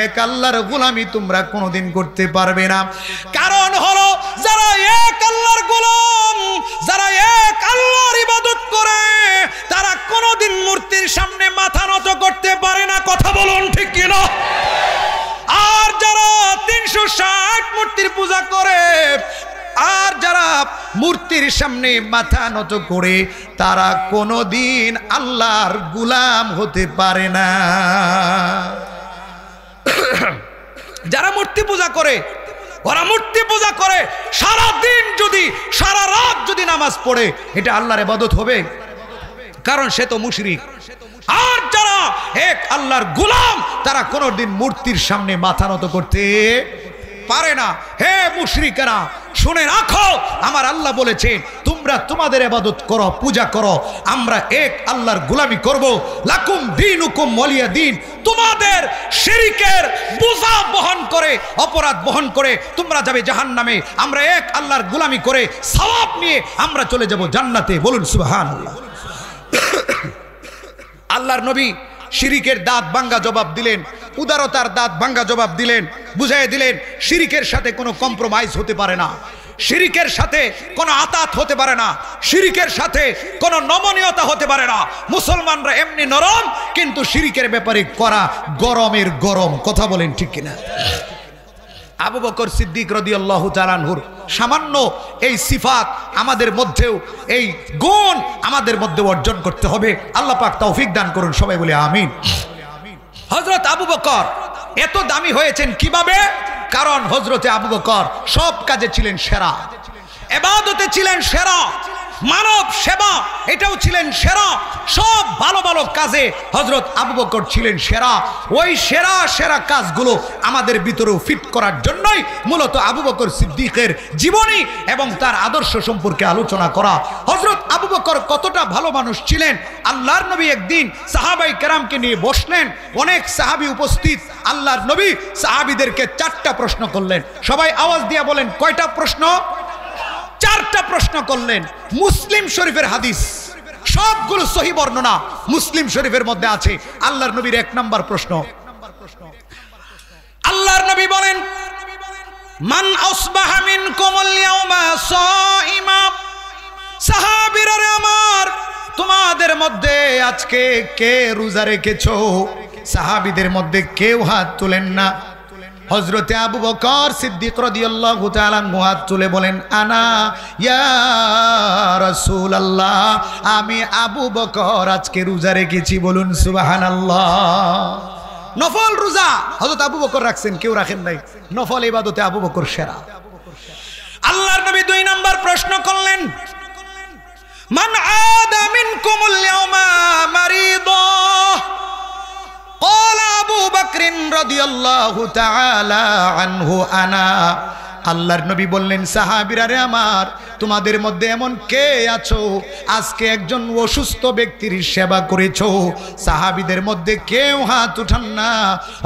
এক আল্লাহর গোলামি তোমরা কোনোদিন করতে পারবে না। কারণ হলো যারা এক আল্লাহর গোলাম, যারা এক আল্লাহর ইবাদত করে, তারা কোনোদিন মূর্তির সামনে মাথা নত করতে পারে না। কথা বলুন ঠিক কিনা? আর যারা 360 মূর্তির পূজা করে, আর যারা মূর্তির সামনে মাথা নত করে, তারা কোনোদিন আল্লাহর গোলাম হতে পারে না। যারা মূর্তি পূজা করে, ওরা মূর্তি পূজা করে, সারা দিন যদি, সারা রাত যদি নামাজ পড়ে, এটা আল্লাহর ইবাদত হবে? কারণ সে তো মুশরিক। আর যারা এক আল্লাহর গোলাম, তারা কোনোদিন মূর্তির সামনে মাথা নত করতে পারে না। হে মুশরিকেরা, শুনে রাখো, আমার আল্লাহ বলেছে তোমরা তোমাদের ইবাদত করো, পূজা করো, আমরা এক আল্লাহর গোলামি করব। লাকুম দীনুকুম ওয়ালিয়া দীন। তোমাদের শিরকের বোঝা বহন করে, অপরাধ বহন করে তোমরা যাবে জাহান্নামে, আমরা এক আল্লাহর গোলামি করে সওয়াব নিয়ে আমরা চলে যাব জান্নাতে। বলুন সুবহানাল্লাহ। আল্লাহর নবী শিরিকের দাঁত ভাঙ্গা জবাব দিলেন, উদারতার দাঁত ভাঙ্গা জবাব দিলেন, বুঝাই দিলেন শিরিকের সাথে কোনো কম্প্রোমাইজ হতে পারে না, শিরিকের সাথে কোনো আতাত হতে পারে না, শিরিকের সাথে কোনো নমনীয়তা হতে পারে না। মুসলমানরা এমনি নরম, কিন্তু শিরিকের ব্যাপারে করা গরমের গরম। কথা বলেন ঠিক কিনা? আবু বকর সিদ্দিক রাদিয়াল্লাহু তাআলা আনহুর সামান্য এই সিফাত আমাদের মধ্যেও, এই গুণ আমাদের মধ্যে অর্জন করতে হবে। আল্লাহ পাক তৌফিক দান করুন, সবাই বলে আমিন। হযরত আবু বকর এত দামি হয়েছেন কিভাবে? কারণ হযরতে আবু বকর সব কাজে ছিলেন সেরা, ইবাদতে ছিলেন সেরা, মানব সেবা এটাও ছিলেন সেরা, সব ভালো ভালো কাজে হযরত আবু বকর ছিলেন সেরা। ওই সেরা সেরা কাজগুলো আমাদের ভিতরেও ফিট করার জন্যই মূলত আবু বকর সিদ্দিকের জীবনী এবং তার আদর্শ সম্পর্কে আলোচনা করা। হযরত আবু বকর কতটা ভালো মানুষ ছিলেন। আল্লাহর নবী একদিন সাহাবায়ে কেরামকে নিয়ে বসলেন, অনেক সাহাবী উপস্থিত। আল্লাহর নবী সাহাবীদেরকে 4টা প্রশ্ন করলেন। সবাই আওয়াজ দিয়ে বলেন, কয়টা প্রশ্ন? 4টা প্রশ্ন করলেন। মুসলিম শরীফের হাদিস, সবগুলো সহিহ বর্ণনা মুসলিম শরীফের মধ্যে আছে। আল্লাহর নবীর 1 নম্বর প্রশ্ন, আল্লাহর নবী বলেন, মান আসবাহা মিনকুমুল ইয়াওমা সাইমা। সাহাবীরা আমার, তোমাদের মধ্যে আজকে কে রোজা রেখেছো? সাহাবীদের মধ্যে কেউ হাত তুলেন না। হযরতে আবু বকর সিদ্দিক রাদিয়াল্লাহু তাআলা আনহু হাত তুলে বলেন, আনা ইয়া রাসূলুল্লাহ, আমি আবু বকর আজকে রোজা রেখেছি। বলুন সুবহানাল্লাহ। নফল রোজা হযরত আবু বকর রাখছেন, কেউ রাখেন নাই। নফল ইবাদতে আবু বকর সেরা। আল্লাহর নবী 2 নম্বর প্রশ্ন করলেন, মান আদা মিনকুমুল ইয়াওমা মারিদা। قال أبو بكر رضي الله تعالى عنه أنا। আল্লাহর নবী বললেন, সাহাবীরা রে আমার, তোমাদের মধ্যে এমন কে আছো আজকে একজন অসুস্থ ব্যক্তির সেবা করেছো? সাহাবীদের মধ্যে কেউ হাত উঠান না।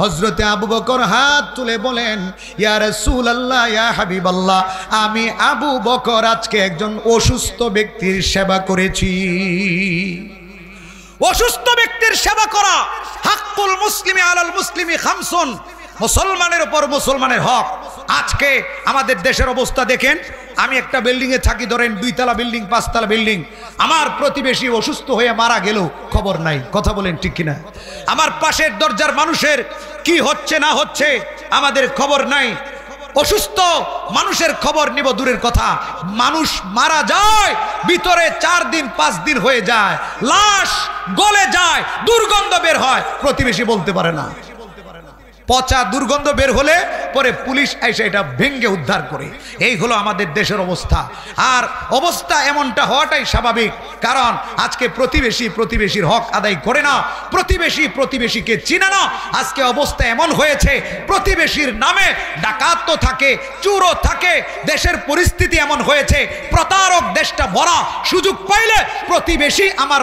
হযরতে আবু বকর হাত তুলে বলেন, ইয়া রাসূলুল্লাহ, ইয়া হাবিবাল্লাহ, আমি আবু বকর আজকে একজন অসুস্থ ব্যক্তির সেবা করেছি। অসুস্থ ব্যক্তির সেবা করা হাক্কুল মুসলিমি আলাল মুসলিমি খামসুন, মুসলমানের উপর মুসলমানের হক। আজকে আমাদের দেশের অবস্থা দেখেন। আমি একটা বিল্ডিং এ থাকি, ধরেন 2 তলা বিল্ডিং, 5 তলা বিল্ডিং। আমার প্রতিবেশী অসুস্থ হয়ে মারা গেল, খবর নাই। কথা বলেন ঠিক কিনা? আমার পাশের দরজার মানুষের কি হচ্ছে না হচ্ছে আমাদের খবর নাই। অসুস্থ মানুষের খবর নিব দূরের কথা, মানুষ মারা যায়, ভিতরে 4 দিন 5 দিন হয়ে যায়, লাশ গলে যায়, দুর্গন্ধ বের হয়, প্রতিবেশী বলতে পারে না। পচা দুর্গন্ধ বের হলে পরে পুলিশ এসে এটা ভেঙে উদ্ধার করে। এই হলো আমাদের দেশের অবস্থা। আর অবস্থা এমনটা হওয়াটাই স্বাভাবিক, কারণ আজকে প্রতিবেশী প্রতিবেশীর হক আদায় করে না, প্রতিবেশী প্রতিবেশীকে চিনে না। আজকে অবস্থা এমন হয়েছে, প্রতিবেশীর নামে ডাকাত থাকে, চুরও থাকে। দেশের পরিস্থিতি এমন হয়েছে, প্রতারক দেশটা ভরা। সুযোগ পাইলে প্রতিবেশী আমার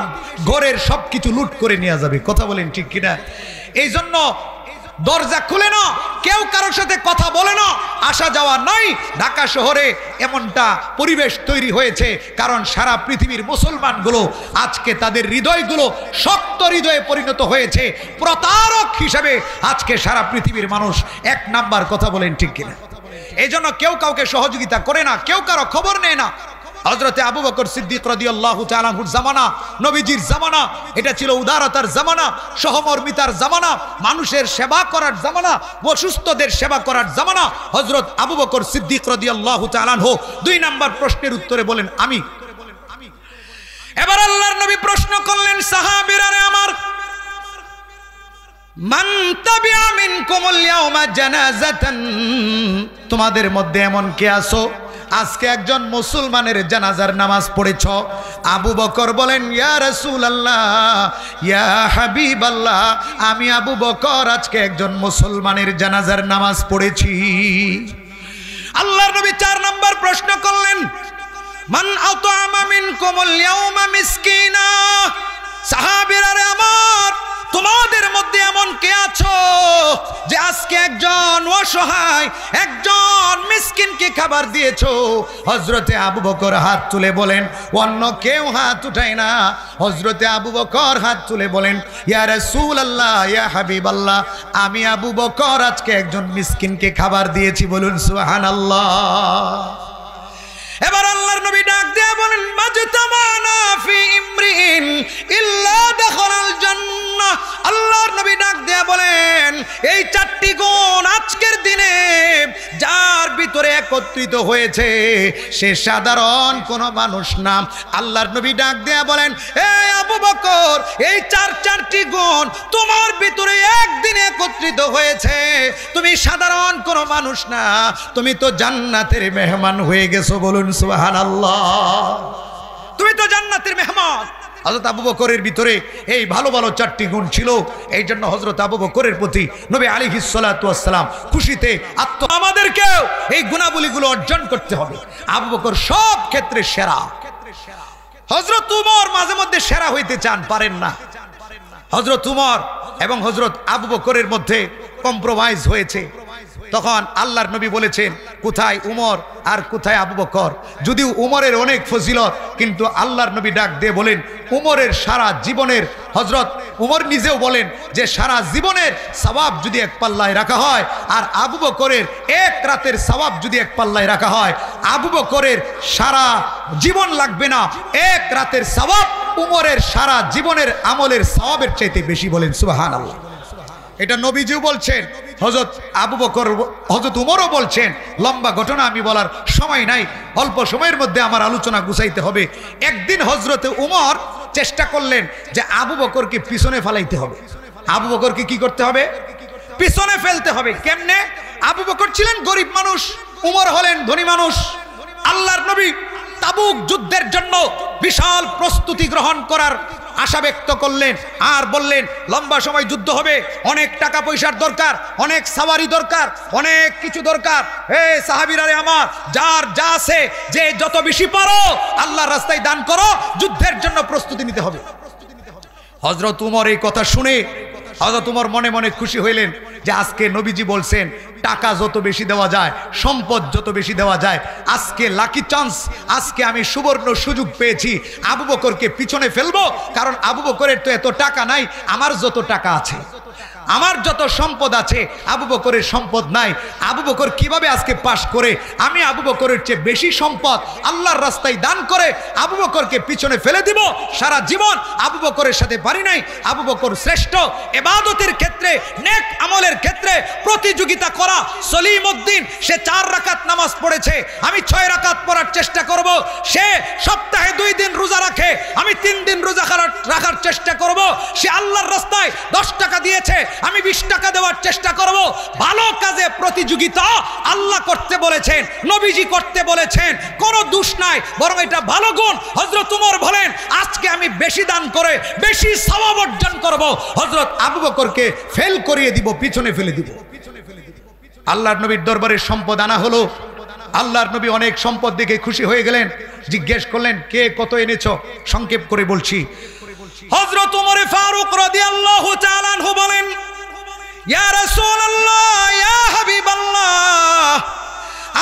ঘরের সব কিছু লুট করে নিয়ে যাবে। কথা বলেন ঠিক কিনা? এই জন্য দরজা খুলে না, কেউ কারোর সাথে কথা বলে না, আসা যাওয়া নাই। ঢাকা শহরে এমনটা পরিবেশ তৈরি হয়েছে কারণ সারা পৃথিবীর মুসলমানগুলো আজকে তাদের হৃদয়গুলো শক্ত হৃদয়ে পরিণত হয়েছে। প্রতারক হিসেবে আজকে সারা পৃথিবীর মানুষ এক নাম্বার। কথা বলেন ঠিক কিনা? এই জন্য কেউ কাউকে সহযোগিতা করে না, কেউ কারো খবর নেয় না। হযরতে আবু বকর সিদ্দিক রাদিয়াল্লাহু তাআলা আনহুর জামানা, নবীজির জামানা, এটা ছিল উদারতার জামানা, সহমর্মিতার জামানা, মানুষের সেবা করার জামানা, অসুস্থদের সেবা করার জামানা। হযরত আবু বকর সিদ্দিক রাদিয়াল্লাহু তাআলা আনহু ২ নাম্বার প্রশ্নের উত্তরে বলেন আমি। এবার আল্লাহর নবী প্রশ্ন করলেন, সাহাবীরা রে আমার, মান তাবিআ মিনকুমুল ইয়াওমা জানাজাতান, তোমাদের মধ্যে এমন কে আছো আজকে একজন মুসলমানের জানাজার নামাজ পড়েছ? আবু বকর বলেন, ইয়া রাসূলুল্লাহ, ইয়া হাবিবাল্লাহ, আমি আবু বকর আজকে একজন মুসলমানের জানাজার নামাজ পড়েছি। আল্লাহর নবী ৪ নম্বর প্রশ্ন করলেন, মান আতআমা মিনকুমুল ইয়াওমা মিসকিনা, সাহাবীরা রে আমার, তোমাদের মধ্যে এমন কে আছো যে আজকে একজন অসহায়, একজন মিসকিনকে খাবার দিয়েছো? হযরতে আবু বকর হাত তুলে বলেন, অন্য কেউ হাত উঠায় না। হযরতে আবু বকর হাত তুলে বলেন, ইয়া রাসূলুল্লাহ, ইয়া হাবিবাল্লাহ, আমি আবু বকর আজকে একজন মিসকিনকে খাবার দিয়েছি। বলুন সুবহানাল্লাহ। এবার আল্লাহর নবী ডাক দিয়ে বলেন, মাজতামানা ফি ইমরিন ইল্লা দাখালাল জান্নাহ। আল্লাহর নবী ডাক দিয়ে বলেন, এই 4টি গুণ আজকের দিনে যার ভিতরে একত্রিত হয়েছে সে সাধারণ কোনো মানুষ না। আল্লাহর নবী ডাক দিয়ে বলেন, এই আবু বকর, এই 4টি গুণ তোমার ভিতরে একদিনে একত্রিত হয়েছে, তুমি সাধারণ কোনো মানুষ না, তুমি তো জান্নাতের মেহমান হয়ে গেছো। বলুন সুবহানাল্লাহ। তুমি তো জান্নাতের মেহমান। হযরত আবু বকরের ভিতরে এই ভালো ভালো 4টি গুণ ছিল। এই জন্য হযরত আবু বকরের প্রতি নবী আলাইহিস সালাতু ওয়াস সালাম খুশিতে আমাদেরকেও এই গুণাবলীগুলো অর্জন করতে হবে। আবু বকর সব ক্ষেত্রে সেরা। হযরত উমর মাঝে মধ্যে সেরা হইতে চান, পারেন না। হযরত উমর এবং হযরত আবু বকরের মধ্যে কম্প্রোমাইজ হয়েছে। তখন আল্লাহর নবী বলেছেন, কোথায় উমর আর কোথায় আবু বকর? যদিও উমরের অনেক ফজিলত, কিন্তু আল্লাহর নবী ডাক দিয়ে বলেন, উমরের সারা জীবনের, হযরত উমর নিজেও বলেন যে সারা জীবনের সওয়াব যদি এক পাল্লায় রাখা হয় আর আবু বকরের এক রাতের সওয়াব যদি এক পাল্লায় রাখা হয়, আবু বকরের সারা জীবন লাগবে না, এক রাতের সওয়াব উমরের সারা জীবনের আমলের সওয়াবের চাইতে বেশি। বলেন সুবহানাল্লাহ। এটা নবীজিও বলছেন, হযরত আবু বকর, হযরত উমরও বলছেন। লম্বা ঘটনা আমি বলার সময় নাই, অল্প সময়ের মধ্যে আমার আলোচনা গুছাইতে হবে। একদিন হযরতে উমর চেষ্টা করলেন যে আবু বকরকে পিছনে ফেলাইতে হবে। আবু বকরকে কি করতে হবে? পিছনে ফেলতে হবে। কেমনে? আবু বকর ছিলেন গরিব মানুষ, উমর হলেন ধনী মানুষ। আল্লাহর নবী তাবুক যুদ্ধের জন্য বিশাল প্রস্তুতি গ্রহণ করার আশা ব্যক্ত করলেন আর বললেন, লম্বা সময় যুদ্ধ হবে, অনেক টাকা পয়সার দরকার, অনেক সাওয়ারি দরকার, অনেক কিছু দরকার। হে সাহাবীরা রে আমার, যার যা আছে, যে যত বেশি পারো আল্লাহর রাস্তায় দান করো, যুদ্ধের জন্য প্রস্তুতি নিতে হবে। হযরত উমর এই কথা শুনে হযরত উমর মনে মনে খুশি হইলেন যে আজকে নবীজি বলছেন টাকা যত বেশি দেওয়া যায়, সম্পদ যত বেশি দেওয়া যায়, আজকে লাকি চান্স, আজকে আমি সুবর্ণ সুযোগ পেয়েছি, আবু বকরকে পিছনে ফেলবো। কারণ আবু বকরের তো এত টাকা নাই, আমার যত টাকা আছে, আমার যত সম্পদ আছে, আবু বকরের সম্পদ নাই। আবু বকর কিভাবে আজকে পাশ করে আমি আবু বকরের চেয়ে বেশি সম্পদ আল্লাহর রাস্তায় দান করে আবু বকরকে পিছনে ফেলে দিব? সারা জীবন আবু বকরের সাথে পারি নাই। আবু বকর শ্রেষ্ঠ। ইবাদতের ক্ষেত্রে, নেক আমলের ক্ষেত্রে প্রতিযোগিতা করা। সলিম উদ্দিন, সে 4 রাকাত নামাজ পড়েছে, আমি 6 রাকাত পড়ার চেষ্টা করব। সে সপ্তাহে 2 দিন রোজা রাখে, আমি 3 দিন রোজা রাখার চেষ্টা করব। সে আল্লাহর রাস্তায় 10 টাকা দিয়েছে, আমি 20 টাকা দেওয়ার চেষ্টা করব। ভালো কাজে প্রতিযোগিতা আল্লাহ করতে বলেছেন, নবীজি করতে বলেছেন, কোনো দোষ নাই, বরং এটা ভালো গুণ। হযরত উমর বলেন আজকে আমি বেশি দান করে বেশি সওয়াব অর্জন করব। হযরত আবু বকরকে ফেল করিয়ে দিব, পিছনে ফেলে দিব। আল্লাহর নবীর দরবারে সম্পদ আনা হলো। আল্লাহর নবী অনেক সম্পদ দেখে খুশি হয়ে গেলেন। জিজ্ঞেস করলেন কে কত এনেছো? সংক্ষেপ করে বলছি। হযরত উমর ফারুক রাদিয়াল্লাহু তাআলা আনহু বলেন, ইয়া রাসূলুল্লাহ, ইয়া হাবিবাল্লাহ,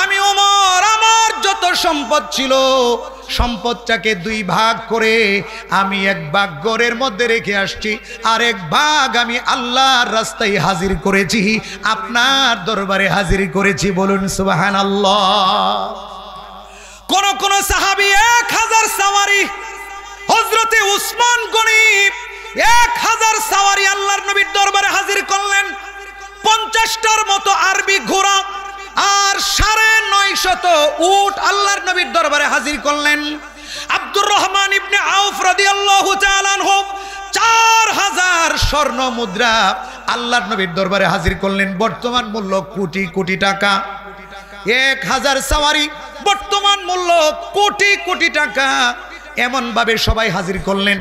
আমি উমর আমার যত সম্পদ ছিল সম্পদটাকে 2 ভাগ করে আমি 1 ভাগ ঘরের মধ্যে রেখে আসছি, আর 1 ভাগ আমি আল্লাহর রাস্তায় হাজির করেছি, আপনার দরবারে হাজির করেছি। বলুন সুবহানাল্লাহ। কোন সাহাবী 1000 সাওয়ারি, হযরতে উসমান গনি 1000 সাওয়ারি আল্লাহর নবীর দরবারে হাজির করলেন। 50টার মতো আরবি ঘোড়া আর 950 উট আল্লাহর নবীর দরবারে হাজির করলেন। আব্দুর রহমান ইবনে আউফ রাদিয়াল্লাহু তাআলা আনহু 4000 স্বর্ণ মুদ্রা আল্লাহর নবীর দরবারে হাজির করলেন। বর্তমান মূল্য কোটি কোটি টাকা। 1000 সাওয়ারি, বর্তমান মূল্য কোটি কোটি টাকা। এমন ভাবে সবাই হাজির করলেন।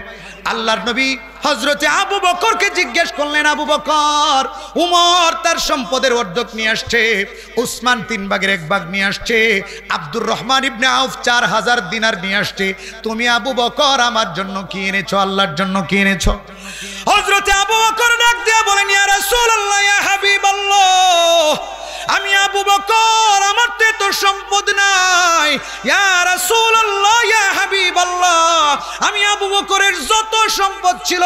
আল্লাহর নবী হযরতে আবু বকরকে জিজ্ঞেস করলেন, আবু বকর, উমর তার সম্পদের অর্ধেক নিয়ে আসছে, উসমান 3 ভাগের 1 ভাগ নিয়ে আসছে, আব্দুর রহমান ইবনে আউফ 4000 দিনার নিয়ে আসছে, তুমি আবু বকর আমার জন্য কি এনেছো, আল্লাহর জন্য কি এনেছো? হযরতে আবু বকর ডাক দিয়ে বলেন, ইয়া রাসূলুল্লাহ, ইয়া হাবিবাল্লাহ, আমি আবু বকর আমার তো এত সম্পদ নাই। ইয়া রাসূলুল্লাহ, ইয়া হাবিবাল্লাহ, আমি আবু বকরের যত সম্পদ ছিল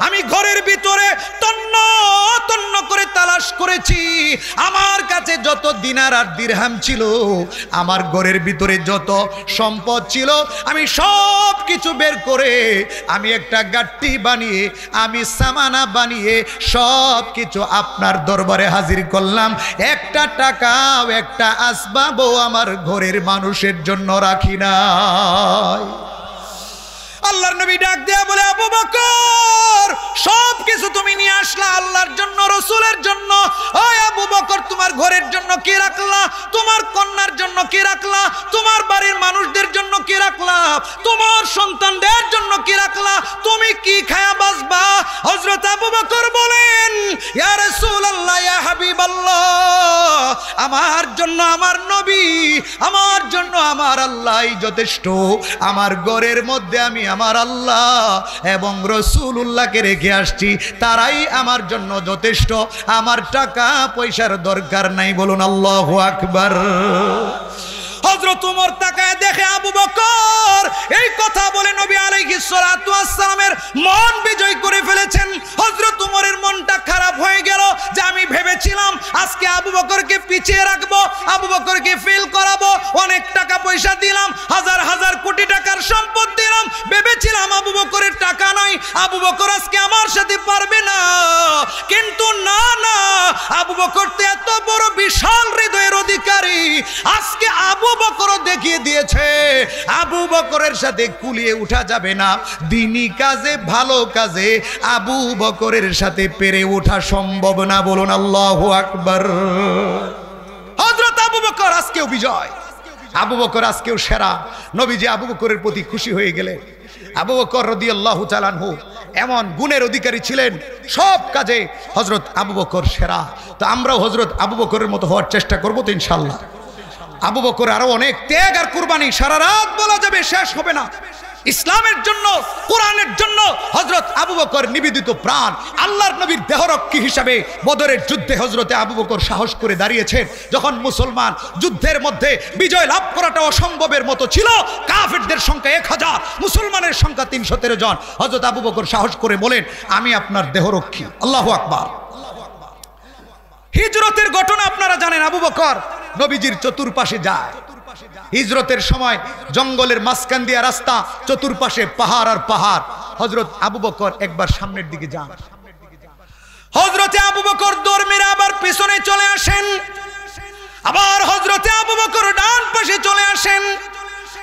আমি ঘরের ভিতরে তন্ন তন্ন করে তালাশ করেছি। আমার কাছে যত দিনার আর দিরহাম ছিল, আমার ঘরের ভিতরে যত সম্পদ ছিল, আমি সব কিছু বের করে আমি একটা গাট্টি বানিয়ে, আমি সামানা বানিয়ে সব কিছু আপনার দরবারে হাজির করলাম। একটা টাকাও একটা আসবাবও আমার ঘরের মানুষের জন্য রাখি নাই। আল্লাহর নবী ডাক দেয়া বলে, আবু বকর, সব কিছু তুমি নিয়ে আসলা আল্লাহর জন্য, রাসূলের জন্য। ওই আবু বকর, তোমার ঘরের জন্য কি রাখলা? তোমার কন্যার জন্য কি রাখলা? তোমার বাড়ির মানুষদের জন্য কি রাখলা? তোমার সন্তানদের জন্য কি রাখলা? তুমি কি খায়া বাঁচবা? হযরত আবু বকর বলেন, ইয়া রাসূলুল্লাহ, ইয়া হাবিবাল্লাহ, আমার জন্য আমার নবী, আমার জন্য আমার আল্লাহই যথেষ্ট। আমার ঘরের মধ্যে আমি আমার আল্লাহ এবং রাসূলুল্লাহকে রেখে আসছি, তারাই আমার জন্য যথেষ্ট। আমার টাকা পয়সার দরকার নাই। বলুন আল্লাহু আকবার। হযরত উমর তাকায় দেখে আবু বকর এই কথা বলে নবী আলাইহিস সালাতু ওয়াস সালামের মন বিজয় করে ফেলেছেন। হযরত উমরের মনটা খারাপ হয়ে গেল যে আমি ভেবেছিলাম আজকে আবু বকরকে পিছিয়ে রাখবো, আবু বকরকে ফেল করাবো, অনেক টাকা পয়সা দিলাম, হাজার হাজার কোটি টাকার সম্পদ দিলাম, ভেবেছিলাম আবু বকরের টাকা নাই, আবু বকর আজকে আমার সাথে পারবে না। কিন্তু না না, আবু বকর তো এত বড় বিশাল হৃদয়ের অধিকারী। আজকে আবু বকর দেখিয়ে দিয়েছে আবু বকরের সাথে কুলিয়ে উঠা যাবে না। দিনী কাজে, ভালো কাজে আবু বকরের সাথে পেরে ওঠা সম্ভব না। বলুন আল্লাহু আকবার। হযরত আবু বকর আজকেও বিজয়, আবু বকর আজকেও সেরা। নবীজি আবু বকরের প্রতি খুশি হয়ে গেলেন। আবু বকর রাদিয়াল্লাহু তাআলা আনহু এমন গুণের অধিকারী ছিলেন, সব কাজে হযরত আবু বকর সেরা। তো আমরাও হযরত আবু বকরের মতো হওয়ার চেষ্টা করবো তো ইনশাআল্লাহ। আবু বকর আরো অনেক ত্যাগ আর কুরবানি, সারা রাত বলা যাবে, শেষ হবে না। ইসলামের জন্য, কোরআনের জন্য হযরত আবু বকর নিবেদিত প্রাণ। আল্লাহর নবীর দেহরক্ষী হিসাবে বদরের যুদ্ধে হযরতে আবু বকর সাহস করে দাঁড়িয়েছেন। যখন মুসলমান যুদ্ধের মধ্যে বিজয় লাভ করাটা অসম্ভবের মতো ছিল, কাফেরদের সংখ্যা 1000, মুসলমানের সংখ্যা 313 জন, হযরত আবু বকর সাহস করে বলেন, আমি আপনার দেহরক্ষী। আল্লাহু আকবার। হিজরতের ঘটনা আপনারা জানেন। আবু বকর নবীজির চতুর্পাশে যায়। হিজরতের সময় জঙ্গলের মাঝখান দিয়া রাস্তা, চতুর্পাশে পাহাড় আর পাহাড়। হযরত আবু বকর একবার সামনের দিকে যান, হযরতে আবু বকর দৌড় মেরে আবার পিছনে চলে আসেন, আবার হযরতে আবু বকর ডান পাশে চলে আসেন।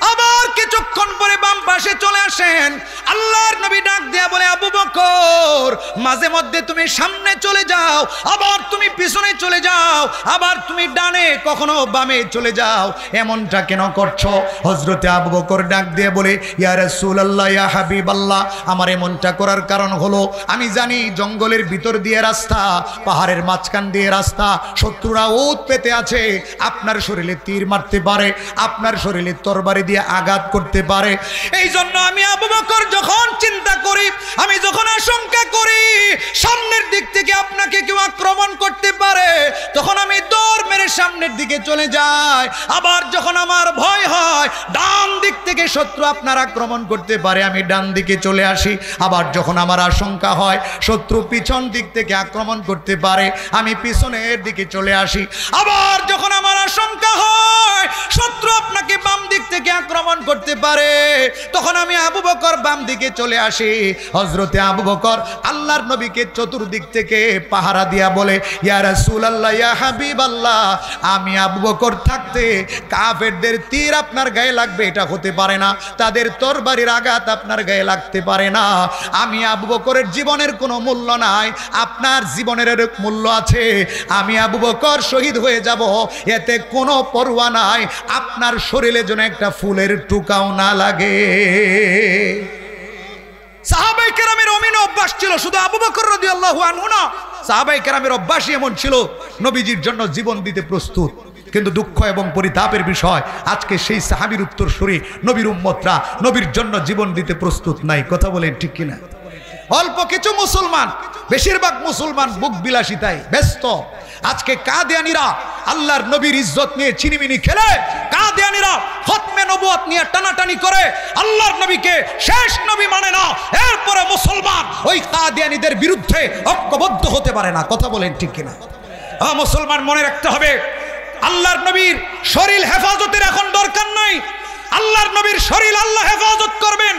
আবার কিছুক্ষণ পরে বাম পাশে চলে আসেন। আল্লাহর নবী ডাক দেয়া বলে, আবু বকর, মাঝে মধ্যে তুমি সামনে চলে যাও, আবার তুমি পিছনে চলে যাও, আবার তুমি ডানে কখনো বামে চলে যাও, এমনটা কেন করছো? হযরতে আবু বকর ডাক দিয়ে বলে, ইয়া রাসূলুল্লাহ, ইয়া হাবিবাল্লাহ, আমার এমনটা করার কারণ হলো আমি জানি জঙ্গলের ভিতর দিয়ে রাস্তা, পাহাড়ের মাঝখান দিয়ে রাস্তা, শত্রুরা ওত পেতে আছে, আপনার শরীরে তীর মারতে পারে, আপনার শরীরে তরবারি দিয়ে আঘাত করতে পারে। এই জন্য আমি আবু বকর যখন চিন্তা করি, আমি যখন আশঙ্কা করি সামনের দিক থেকে আপনাকে কেউ আক্রমণ করতে পারে, তখন আমি দৌড় মেরে সামনের দিকে চলে যাই। আবার যখন আমার ভয় হয় ডান দিক থেকে শত্রু আপনার আক্রমণ করতে পারে, আমি ডান দিকে চলে আসি। আবার যখন আমার আশঙ্কা হয় শত্রু পিছন দিক থেকে আক্রমণ করতে পারে, আমি পিছনের দিকে চলে আসি। আবার যখন আমার আশঙ্কা হয় শত্রু আপনাকে বাম দিক থেকে আক্রমণ করতে পারে, তখন আমি আবু বকর বাম দিকে চলে আসি। হযরতে আবু বকর আল্লাহর নবীকে চতুর্দিক থেকে পাহারা দিয়া বলে, ইয়া রাসূলুল্লাহ, ইয়া হাবিবাল্লাহ, আমি আবু বকর থাকতে কাফেরদের তীর আপনার গায়ে লাগবে এটা হতে পারে না, তাদের তরবারির আঘাত আপনার গায়ে লাগতে পারে না। আমি আবু বকরের জীবনের কোনো মূল্য নাই, আপনার জীবনের মূল্য আছে। আমি আবু বকর শহীদ হয়ে যাব, এতে কোনো পরোয়া নাই, আপনার শরীরে যেন একটা ফুলের টুকাও না লাগে। সাহাবায়ে কেরামের অমিন অভ্যাস ছিল, শুধু আবু বকর রাদিয়াল্লাহু আনহু না, সাহাবায়ে কেরামের অভ্যাসই এমন ছিল নবীজির জন্য জীবন দিতে প্রস্তুত। কিন্তু দুঃখ এবং পরিতাপের বিষয়, আজকে সেই সাহাবীর উত্তরসূরি নবীর উম্মতরা নবীর জন্য জীবন দিতে প্রস্তুত নাই। কথা বলেন ঠিক কিনা? অল্প কিছু মুসলমান, বেশিরভাগ মুসলমান বুক বিলাসিতায় ব্যস্ত। আজকে কাদিয়ানীরা আল্লাহর নবীর ইজ্জত নিয়ে চিনিমিনি খেলে, কাদিয়ানীরা খতমে নবুয়ত নিয়ে টানাটানি করে, আল্লাহর নবীকে শেষ নবী মানে না, এরপরে মুসলমান ওই কাদিয়ানীদের বিরুদ্ধে ঐক্যবদ্ধ হতে পারে না। কথা বলেন ঠিক কিনা? মুসলমান মনে রাখতে হবে, আল্লাহর নবীর শরীর হেফাজতের এখন দরকার নাই। আল্লাহর নবীর শরীর আল্লাহ হেফাজত করবেন,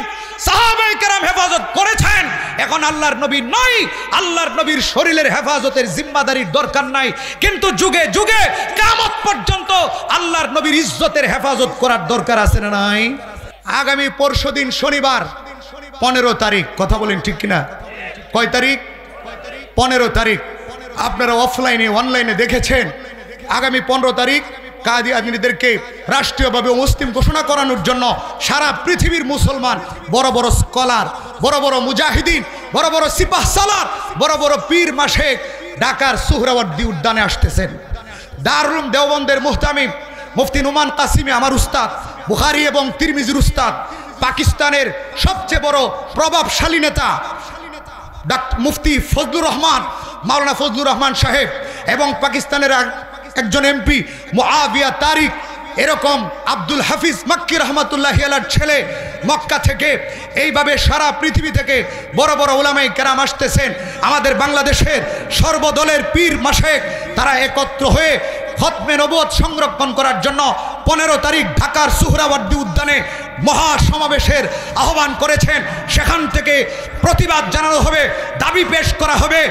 সাহাবায়ে কেরাম হেফাজত করেছেন, এখন আল্লাহর নবী নয়, আল্লাহর নবীর শরীরের হেফাজতের জিম্মাদারির দরকার নাই। কিন্তু যুগে যুগে কিয়ামত পর্যন্ত আল্লাহর নবীর ইজ্জতের হেফাজত করার দরকার আছে না নাই? আগামী পরশুদিন শনিবার 15 তারিখ, কথা বলেন ঠিক কিনা? কয় তারিখ? 15 তারিখ। আপনারা অফলাইনে অনলাইনে দেখেছেন, আগামী 15 তারিখ কাদিয়ানীদেরকে রাষ্ট্রীয়ভাবে মুসলিম ঘোষণা করানোর জন্য সারা পৃথিবীর মুসলমান, বড় বড় স্কলার, বড় বড় মুজাহিদিন, বড় বড় সিপাহ সালার, বড় বড় পীর মাশেক ঢাকার সুহরাওয়ার্দী উদ্যানে আসতেছেন। দারুল উলুম দেওবন্দের মুহতামিম মুফতি নুমান কাসিমি আমার উস্তাদ, বুখারী এবং তিরমিজির উস্তাদ, পাকিস্তানের সবচেয়ে বড় প্রভাবশালী নেতা মুফতি ফজলুর রহমান, মাওলানা ফজলুর রহমান সাহেব, এবং পাকিস্তানের একজন এমপি মুআবিয়া তারিক, এরকম আব্দুল হাফিজ মক্কি রহমাতুল্লাহি আলাইহির ছেলে মক্কা থেকে, এইভাবে সারা পৃথিবী থেকে বড় বড় উলামায়ে কেরাম আসতেছেন। আমাদের বাংলাদেশের সর্বদলের পীর মাশেক তারা একত্র হয়ে খতমে নবুয়ত সংরক্ষণ করার জন্য 15 তারিখ ঢাকার সুহরাওয়ার্দী উদ্যানে মহাসমাবেশের আহ্বান করেছেন। সেখান থেকে প্রতিবাদ জানানো হবে, দাবি পেশ করা হবে,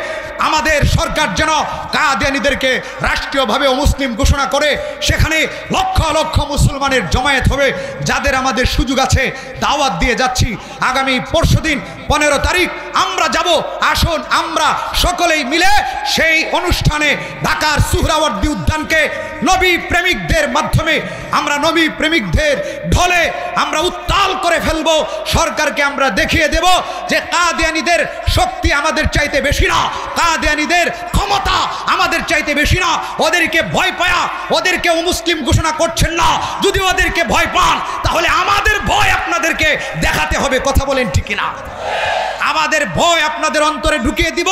আমাদের সরকার যেন কাদিয়ানীদেরকে রাষ্ট্রীয়ভাবে মুসলিম ঘোষণা করে সেখানে লক্ষ লক্ষ মুসলমানের জমায়েত হবে। যাদের আমাদের সুযোগ আছে দাওয়াত দিয়ে যাচ্ছি, আগামী পরশুদিন 15 তারিখ আমরা যাব। আসুন আমরা সকলেই মিলে সেই অনুষ্ঠানে ঢাকার সুহরাওয়ার্দী উদ্যানকে নবী প্রেমিকদের মাধ্যমে, আমরা নবী প্রেমিকদের ঢলে আমরা উত্তাল করে ফেলব। সরকারকে আমরা দেখিয়ে দেব যে কাদিয়ানীদের শক্তি আমাদের চাইতে বেশি না, কাদিয়ানীদের ক্ষমতা আমাদের চাইতে বেশি না। ওদেরকে ভয় পায়া ওদেরকে মুসলিম ঘোষণা করছেন না। যদি ওদেরকে ভয় পান তাহলে আমাদের ভয় আপনাদেরকে দেখাতে হবে। কথা বলেন ঠিক কিনা? আমাদের ভয় আপনাদের অন্তরে ঢুকিয়ে দিব।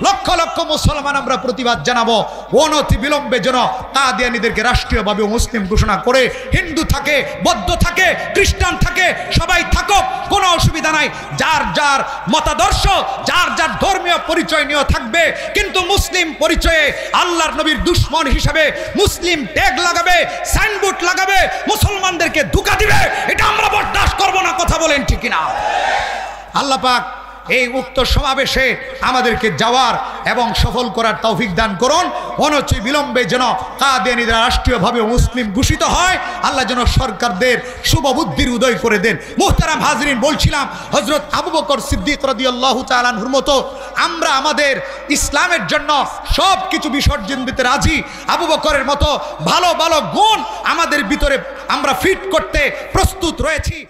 লক্ষ লক্ষ মুসলমান আমরা প্রতিবাদ জানাবো। অনতি বিলম্বে যেন কাদিয়ানীদেরকে রাষ্ট্রীয়ভাবে মুসলিম ঘোষণা করে, হিন্দু থাকে, বৌদ্ধ থাকে, খ্রিস্টান থাকে, সবাই থাকুক, কোনো অসুবিধা নাই। যার যার মতাদর্শ, যার যার ধর্মীয় পরিচয় নিয়ে থাকবে, কিন্তু মুসলিম পরিচয়ে আল্লাহর নবীর দুশ্মন হিসাবে মুসলিম ট্যাগ লাগাবে, সাইনবোর্ড লাগাবে, মুসলমানদেরকে ধোঁকা দিবে, এটা আমরা বরদাস্ত করব না। কথা বলেন ঠিক কিনা? আল্লাহ পাক এই উক্ত সমাবেশে আমাদেরকে যাওয়ার এবং সফল করার তৌফিক দান করুন। অনচি বিলম্বে যেন কাদিয়ানীরা রাষ্ট্রীয়ভাবে মুসলিম ঘোষিত হয়, আল্লাহ যেন সরকারদের শুভ বুদ্ধির উদয় করে দেন। মুহতারাম হাজরিন, বলছিলাম হযরত আবু বকর সিদ্দিক রাদিয়াল্লাহু তাআলা আনহুর মতো আমরা আমাদের ইসলামের জন্য সব কিছু বিসর্জন দিতে রাজি। আবু বকরের মতো ভালো ভালো গুণ আমাদের ভিতরে আমরা ফিট করতে প্রস্তুত রয়েছি।